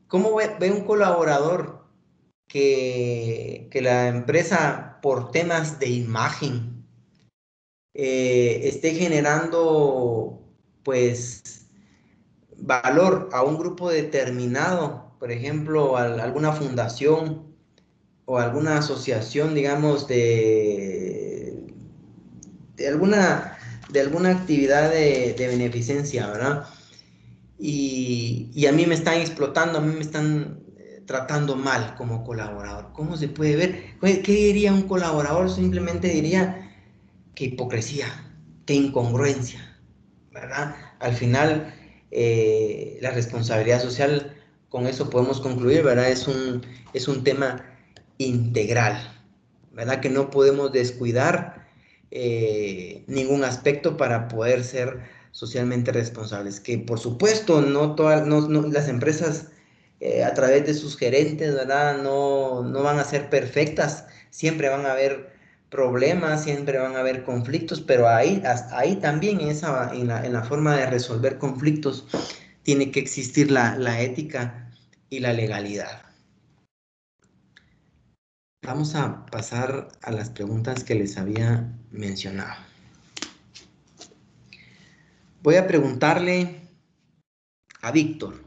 ¿Cómo ve un colaborador que la empresa, por temas de imagen, esté generando, pues, valor a un grupo determinado, por ejemplo, alguna fundación o alguna asociación, digamos, de alguna, de alguna actividad de beneficencia, ¿verdad? Y a mí me están explotando, a mí me están tratando mal como colaborador. ¿Cómo se puede ver? ¿Qué diría un colaborador? Simplemente diría qué hipocresía, qué incongruencia, ¿verdad? Al final, la responsabilidad social, con eso podemos concluir, ¿verdad? Es un tema integral, ¿verdad? Que no podemos descuidar ningún aspecto para poder ser socialmente responsables. Que por supuesto, no las empresas a través de sus gerentes, ¿verdad? No van a ser perfectas, siempre van a haber problemas, siempre van a haber conflictos, pero ahí también en la forma de resolver conflictos tiene que existir la ética y la legalidad. Vamos a pasar a las preguntas que les había mencionado. Voy a preguntarle a Víctor.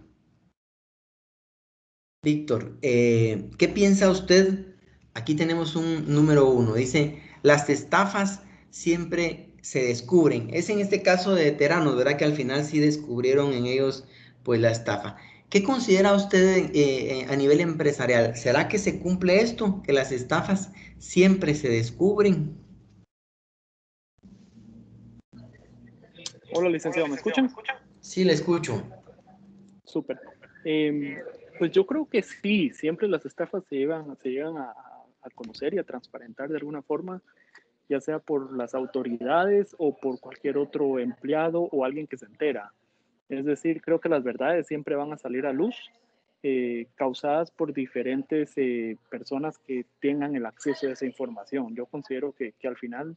Víctor, ¿qué piensa usted? Aquí tenemos un número 1. Dice, las estafas siempre se descubren. Es en este caso de veteranos, ¿verdad? Que al final sí descubrieron en ellos pues la estafa. ¿Qué considera usted a nivel empresarial? ¿Será que se cumple esto? ¿Que las estafas siempre se descubren? Hola, licenciado, ¿me escuchan? Sí, le escucho. Súper. Pues yo creo que sí, siempre las estafas se llegan a conocer y a transparentar de alguna forma, ya sea por las autoridades o por cualquier otro empleado o alguien que se entera. Es decir, creo que las verdades siempre van a salir a luz, causadas por diferentes personas que tengan el acceso a esa información. Yo considero que al final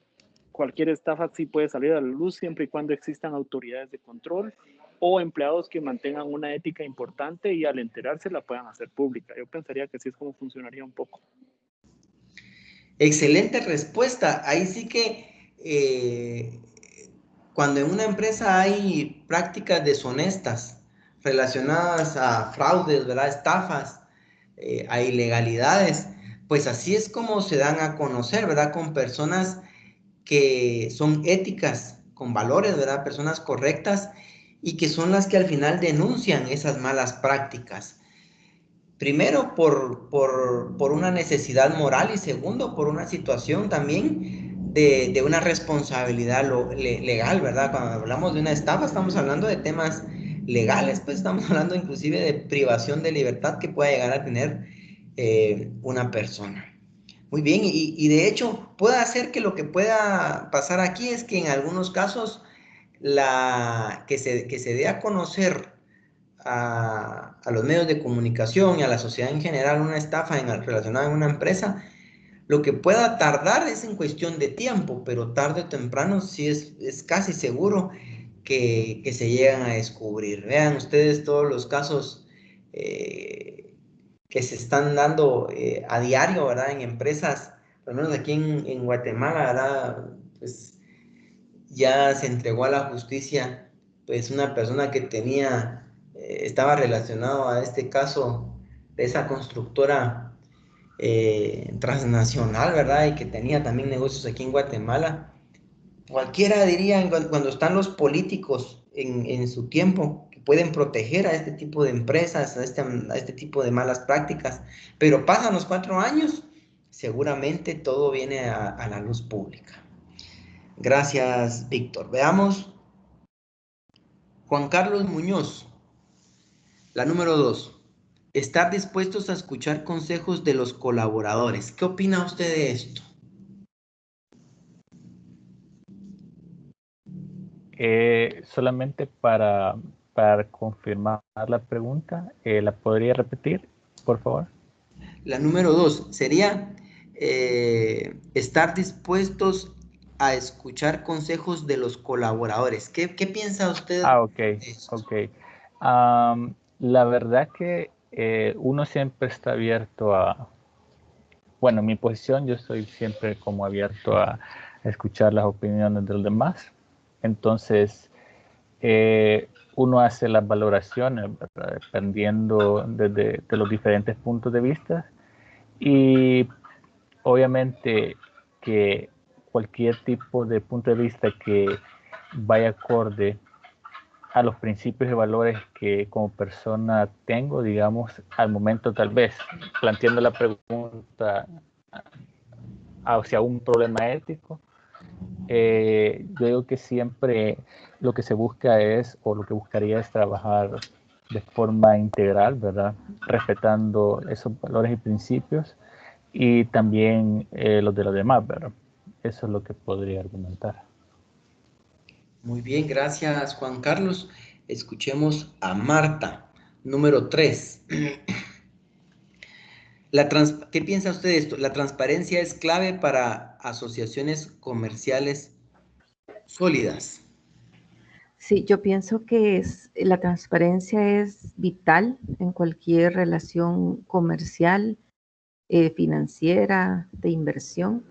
cualquier estafa sí puede salir a la luz siempre y cuando existan autoridades de control o empleados que mantengan una ética importante y al enterarse la puedan hacer pública. Yo pensaría que así es como funcionaría un poco. Excelente respuesta. Ahí sí que cuando en una empresa hay prácticas deshonestas relacionadas a fraudes, ¿verdad? Estafas, a ilegalidades, pues así es como se dan a conocer, ¿verdad? Con personas que son éticas, con valores, ¿verdad? Personas correctas y que son las que al final denuncian esas malas prácticas. Primero, por una necesidad moral y segundo, por una situación también de una responsabilidad legal, ¿verdad? Cuando hablamos de una estafa, estamos hablando de temas legales, pues estamos hablando inclusive de privación de libertad que pueda llegar a tener una persona. Muy bien, y de hecho puede hacer que lo que pueda pasar aquí es que en algunos casos que se dé a conocer a los medios de comunicación y a la sociedad en general una estafa relacionada en una empresa, lo que pueda tardar es en cuestión de tiempo, pero tarde o temprano sí es casi seguro que se llegan a descubrir. Vean ustedes todos los casos que se están dando a diario, ¿verdad? En empresas, al menos aquí en Guatemala, ¿verdad? Pues ya se entregó a la justicia, pues una persona que estaba relacionado a este caso de esa constructora transnacional, ¿verdad? Y que tenía también negocios aquí en Guatemala. Cualquiera diría, cuando están los políticos en su tiempo, que pueden proteger a este tipo de empresas, a este tipo de malas prácticas, pero pasan los 4 años, seguramente todo viene a la luz pública. Gracias, Víctor. Veamos. Juan Carlos Muñoz, la número 2. Estar dispuestos a escuchar consejos de los colaboradores. ¿Qué opina usted de esto? Solamente para confirmar la pregunta, ¿la podría repetir, por favor? La número 2 sería estar dispuestos a escuchar consejos de los colaboradores. ¿Qué piensa usted Ok, de esto? ok. La verdad que uno siempre está abierto a, bueno, en mi posición yo estoy siempre como abierto a escuchar las opiniones de los demás. Entonces, uno hace las valoraciones, ¿verdad? Dependiendo de los diferentes puntos de vista. Y obviamente que cualquier tipo de punto de vista que vaya acorde a los principios y valores que como persona tengo, digamos, al momento tal vez planteando la pregunta hacia un problema ético, yo digo que siempre lo que se busca es, o lo que buscaría es trabajar de forma integral, ¿verdad? Respetando esos valores y principios y también los de los demás, ¿verdad? Eso es lo que podría argumentar. Muy bien, gracias Juan Carlos. Escuchemos a Marta, número 3. ¿Qué piensa usted de esto? ¿La transparencia es clave para asociaciones comerciales sólidas? Sí, yo pienso que la transparencia es vital en cualquier relación comercial, financiera, de inversión,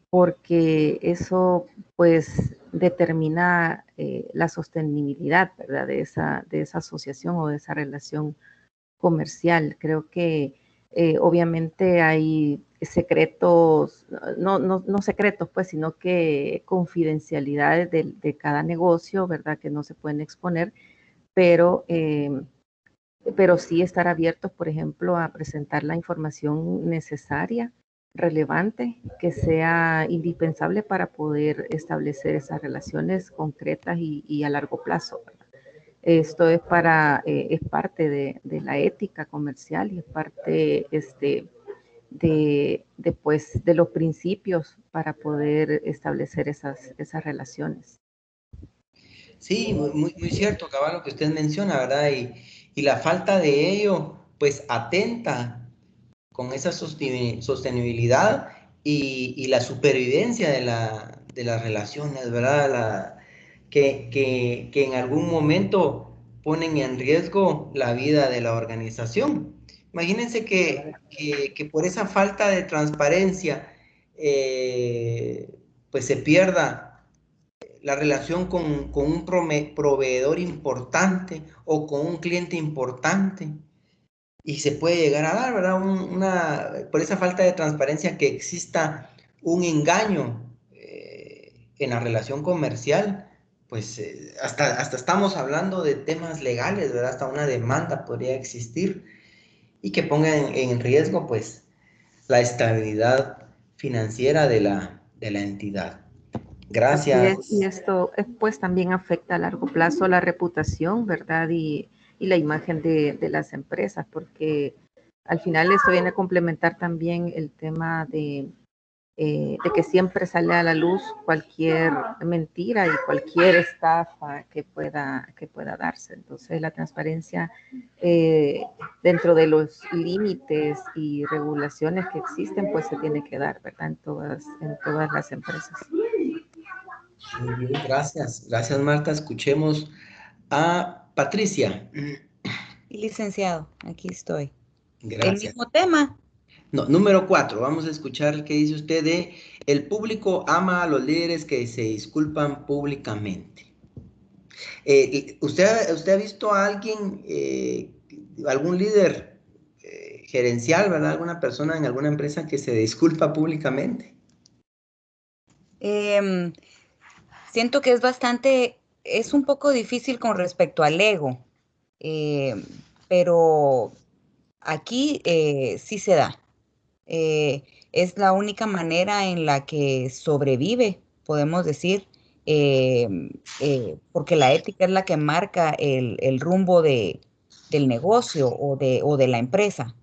porque eso pues determina la sostenibilidad, ¿verdad? De esa asociación o de esa relación comercial. Creo que obviamente hay secretos, no secretos, pues, sino que confidencialidades de cada negocio, ¿verdad? Que no se pueden exponer, pero, pero sí estar abiertos, por ejemplo, a presentar la información necesaria, relevante, que sea indispensable para poder establecer esas relaciones concretas y a largo plazo, ¿verdad? Esto es parte de la ética comercial y es parte pues, de los principios para poder establecer esas relaciones. Sí, muy cierto, cabal, lo que usted menciona, ¿verdad? Y la falta de ello, pues atenta con esa sostenibilidad y la supervivencia de las relaciones, ¿verdad? Que en algún momento ponen en riesgo la vida de la organización. Imagínense que por esa falta de transparencia, pues se pierda la relación con un proveedor importante o con un cliente importante. Y se puede llegar a dar, ¿verdad? Por esa falta de transparencia que exista un engaño en la relación comercial, pues hasta estamos hablando de temas legales, ¿verdad? Hasta una demanda podría existir y que ponga en riesgo, pues, la estabilidad financiera de la entidad. Así es, y Gracias. esto pues también afecta a largo plazo la reputación, ¿verdad? Y la imagen de las empresas, porque al final esto viene a complementar también el tema de que siempre sale a la luz cualquier mentira y cualquier estafa que pueda darse. Entonces la transparencia dentro de los límites y regulaciones que existen, pues se tiene que dar, ¿verdad? En todas las empresas. Muy bien, gracias. Gracias, Marta. Escuchemos a Patricia. Y licenciado, aquí estoy. El Gracias. mismo tema. No, número 4, vamos a escuchar qué dice usted de el público ama a los líderes que se disculpan públicamente. ¿Usted ha visto a alguien, algún líder gerencial, ¿verdad? Alguna persona en alguna empresa que se disculpa públicamente? Em, Siento que es un poco difícil con respecto al ego, pero aquí sí se da. Eh, es la única manera en la que sobrevive, podemos decir, porque la ética es la que marca el rumbo del negocio o de la empresa.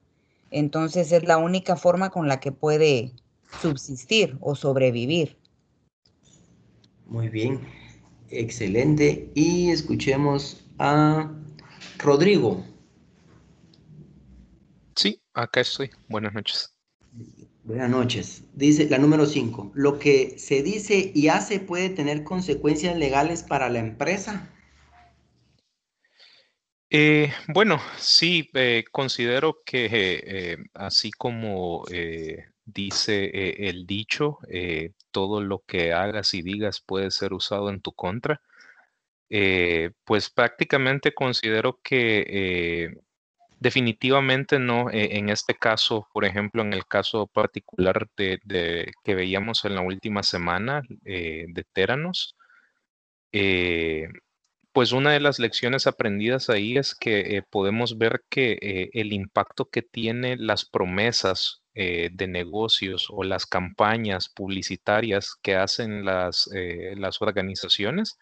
Entonces es la única forma con la que puede subsistir o sobrevivir. Muy bien. Excelente. Y escuchemos a Rodrigo. Sí, acá estoy. Buenas noches. Buenas noches. Dice la número 5. ¿Lo que se dice y hace puede tener consecuencias legales para la empresa? Bueno, sí, considero que así como dice el dicho, todo lo que hagas y digas puede ser usado en tu contra. Pues prácticamente considero que definitivamente no. En este caso, por ejemplo, en el caso particular que veíamos en la última semana de Téranos, eh, pues una de las lecciones aprendidas ahí es que podemos ver que el impacto que tiene las promesas de negocios o las campañas publicitarias que hacen las organizaciones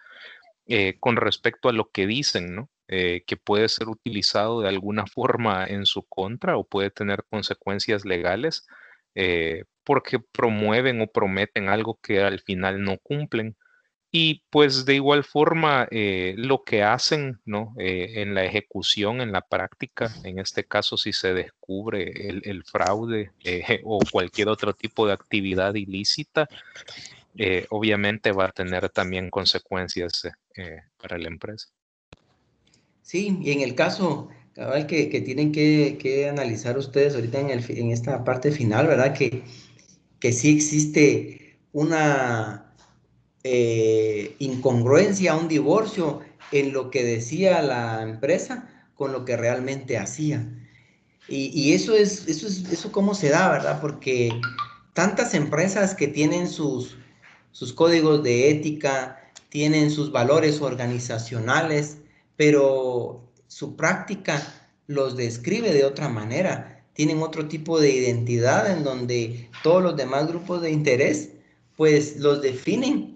con respecto a lo que dicen, ¿no? Que puede ser utilizado de alguna forma en su contra o puede tener consecuencias legales porque promueven o prometen algo que al final no cumplen. Y pues de igual forma lo que hacen, ¿no? En la ejecución, en la práctica, en este caso si se descubre el fraude o cualquier otro tipo de actividad ilícita, obviamente va a tener también consecuencias para la empresa. Sí, y en el caso, cabal, que tienen que analizar ustedes ahorita en esta parte final, ¿verdad? Que sí existe una incongruencia, un divorcio en lo que decía la empresa con lo que realmente hacía. Y eso cómo se da, ¿verdad? Porque tantas empresas que tienen sus códigos de ética, tienen sus valores organizacionales, pero su práctica los describe de otra manera. Tienen otro tipo de identidad en donde todos los demás grupos de interés, pues los definen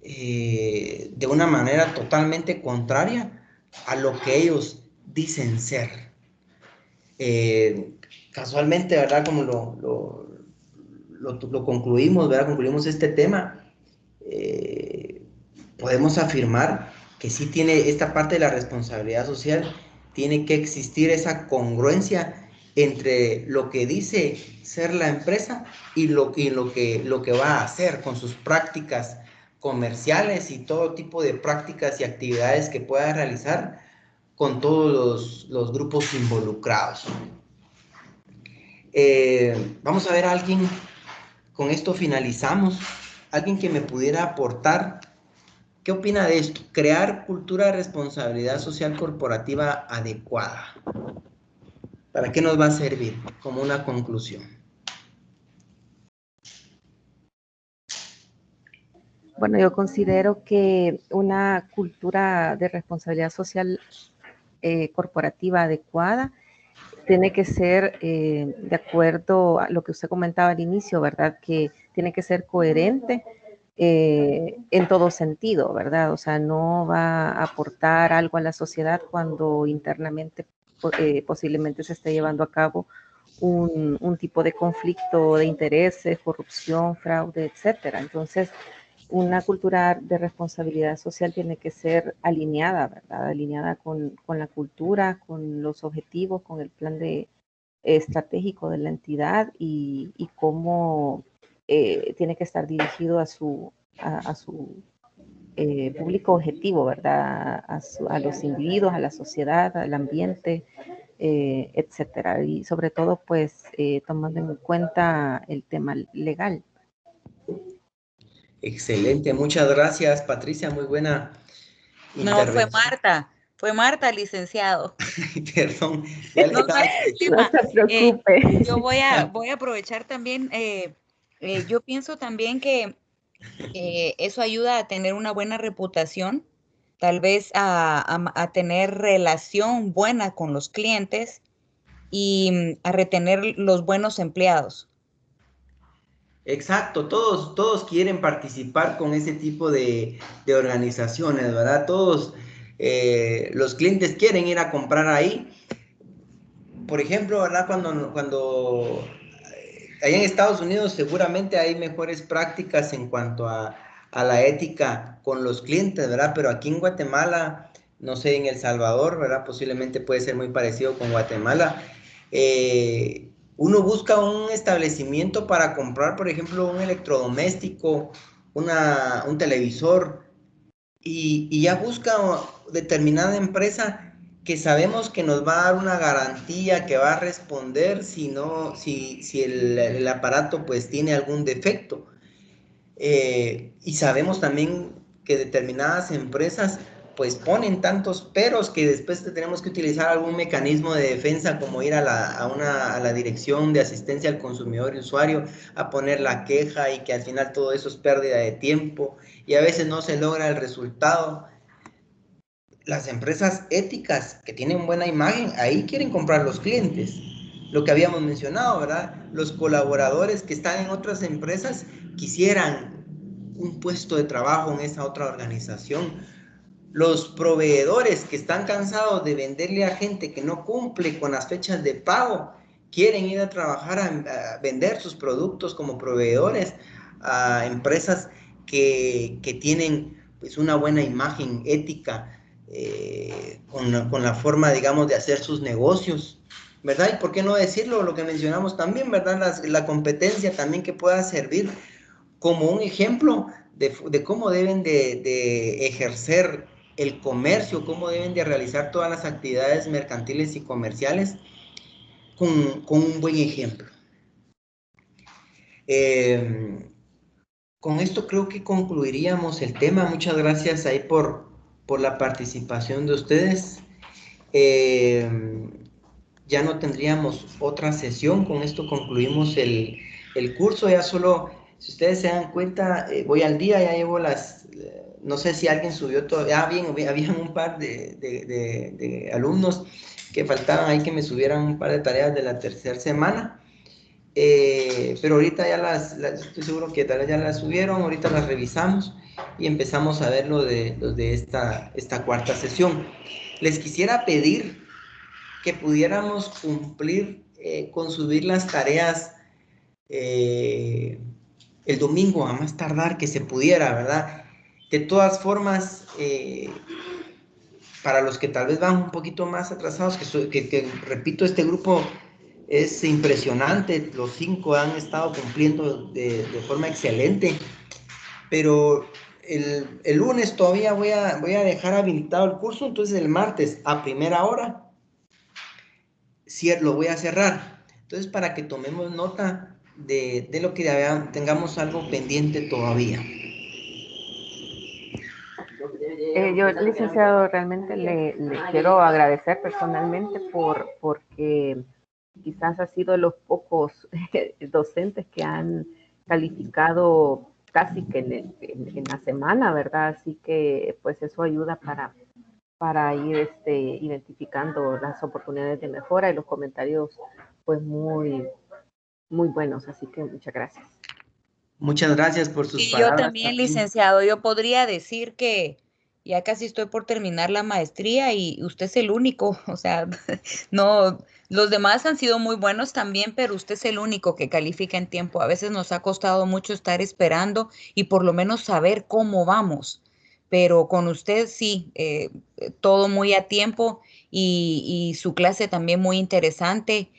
de una manera totalmente contraria a lo que ellos dicen ser. Eh, Casualmente, ¿verdad? Como lo concluimos, ¿verdad? Concluimos este tema. eh, Podemos afirmar que sí tiene esta parte de la responsabilidad social, tiene que existir esa congruencia entre lo que dice ser la empresa y lo que va a hacer con sus prácticas comerciales y todo tipo de prácticas y actividades que pueda realizar con todos los grupos involucrados. Vamos a ver a alguien, con esto finalizamos, alguien que me pudiera aportar. ¿Qué opina de esto? Crear cultura de responsabilidad social corporativa adecuada. ¿Para qué nos va a servir? Como una conclusión. Bueno, yo considero que una cultura de responsabilidad social corporativa adecuada tiene que ser de acuerdo a lo que usted comentaba al inicio, ¿verdad? Que tiene que ser coherente en todo sentido, ¿verdad? O sea, no va a aportar algo a la sociedad cuando internamente posiblemente se esté llevando a cabo un tipo de conflicto de intereses, corrupción, fraude, etcétera. Entonces, una cultura de responsabilidad social tiene que ser alineada, ¿verdad? Alineada con la cultura, con los objetivos, con el plan estratégico de la entidad y cómo tiene que estar dirigido a su público objetivo, ¿verdad? A los individuos, a la sociedad, al ambiente, etcétera. Y sobre todo, pues, tomando en cuenta el tema legal. Excelente, muchas gracias, Patricia, muy buena No, intervención. fue Marta, licenciado. Perdón, ya le No, no estaba hay No encima. se preocupe. Yo voy a aprovechar también, yo pienso también que eso ayuda a tener una buena reputación, tal vez a tener relación buena con los clientes y a retener los buenos empleados. Exacto, todos quieren participar con ese tipo de organizaciones, ¿verdad? Todos los clientes quieren ir a comprar ahí. Por ejemplo, ¿verdad? Cuando allá en Estados Unidos seguramente hay mejores prácticas en cuanto a a la ética con los clientes, ¿verdad? Pero aquí en Guatemala, no sé, en El Salvador, ¿verdad? Posiblemente puede ser muy parecido con Guatemala. Uno busca un establecimiento para comprar, por ejemplo, un electrodoméstico, un televisor, y ya busca determinada empresa que sabemos que nos va a dar una garantía, que va a responder si el aparato pues tiene algún defecto. Y sabemos también que determinadas empresas pues ponen tantos peros que después tenemos que utilizar algún mecanismo de defensa, como ir a la dirección de asistencia al consumidor y usuario a poner la queja, y que al final todo eso es pérdida de tiempo y a veces no se logra el resultado. Las empresas éticas que tienen buena imagen, ahí quieren comprar los clientes. Lo que habíamos mencionado, ¿verdad? Los colaboradores que están en otras empresas quisieran un puesto de trabajo en esa otra organización. Los proveedores que están cansados de venderle a gente que no cumple con las fechas de pago, quieren ir a trabajar a vender sus productos como proveedores a empresas que tienen pues una buena imagen ética, con la forma, digamos, de hacer sus negocios, ¿verdad? Y por qué no decirlo, lo que mencionamos también, ¿verdad? La competencia también que pueda servir como un ejemplo de cómo deben de ejercer el comercio, cómo deben de realizar todas las actividades mercantiles y comerciales con un buen ejemplo. Con esto creo que concluiríamos el tema. Muchas gracias ahí por la participación de ustedes. Ya no tendríamos otra sesión. Con esto concluimos el curso. Ya solo, si ustedes se dan cuenta, voy al día, ya llevo no sé si alguien subió todo. Habían un par de alumnos que faltaban ahí que me subieran un par de tareas de la tercera semana. Pero ahorita ya estoy seguro que tal vez ya las subieron, ahorita las revisamos y empezamos a ver los de esta cuarta sesión. Les quisiera pedir que pudiéramos cumplir con subir las tareas el domingo, a más tardar que se pudiera, ¿verdad? De todas formas, para los que tal vez van un poquito más atrasados, que repito, este grupo es impresionante, los 5 han estado cumpliendo de forma excelente, pero el lunes todavía voy a dejar habilitado el curso, entonces el martes a primera hora lo voy a cerrar. Entonces, para que tomemos nota de lo que tengamos algo pendiente todavía. Yo, licenciado, realmente le quiero agradecer personalmente porque quizás ha sido de los pocos docentes que han calificado casi que en la semana, ¿verdad? Así que pues eso ayuda para ir identificando las oportunidades de mejora, y los comentarios pues muy buenos. Así que muchas gracias. Muchas gracias por sus Y palabras. yo también, licenciado, yo podría decir que ya casi estoy por terminar la maestría y usted es el único, o sea, no, los demás han sido muy buenos también, pero usted es el único que califica en tiempo. A veces nos ha costado mucho estar esperando y por lo menos saber cómo vamos, pero con usted sí, todo muy a tiempo y su clase también muy interesante.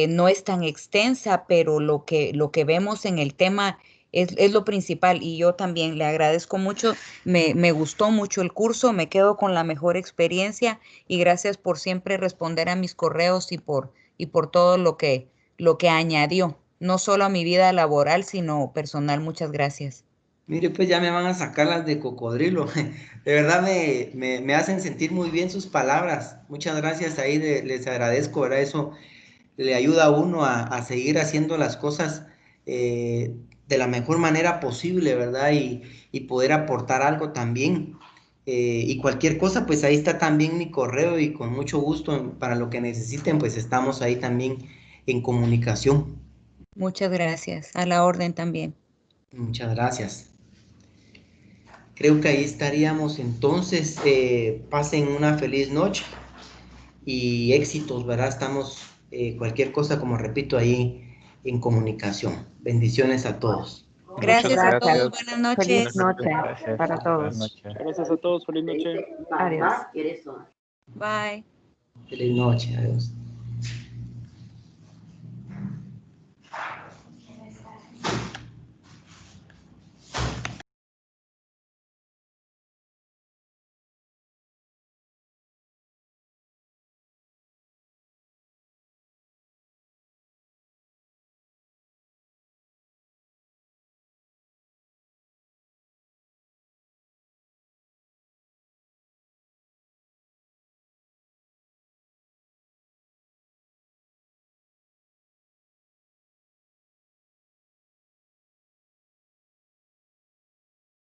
No es tan extensa, pero lo que vemos en el tema es lo principal, y yo también le agradezco mucho, me gustó mucho el curso, me quedo con la mejor experiencia y gracias por siempre responder a mis correos y por todo lo que añadió, no solo a mi vida laboral, sino personal. Muchas gracias. Mire, pues ya me van a sacar las de cocodrilo. De verdad me hacen sentir muy bien sus palabras. Muchas gracias ahí, les agradezco, ¿verdad? Eso le ayuda a uno a seguir haciendo las cosas de la mejor manera posible, ¿verdad? Y poder aportar algo también. Y cualquier cosa, pues ahí está también mi correo, y con mucho gusto para lo que necesiten, pues estamos ahí también en comunicación. Muchas gracias. A la orden también. Muchas gracias. Creo que ahí estaríamos entonces. Pasen una feliz noche y éxitos, ¿verdad? Estamos, cualquier cosa, como repito, ahí en comunicación. Bendiciones a todos. Gracias a gracias. todos. Buenas noches. Feliz noche Gracias. para Buenas todos. noches. Gracias a todos. Feliz noche. Adiós. Bye. Feliz noche, adiós.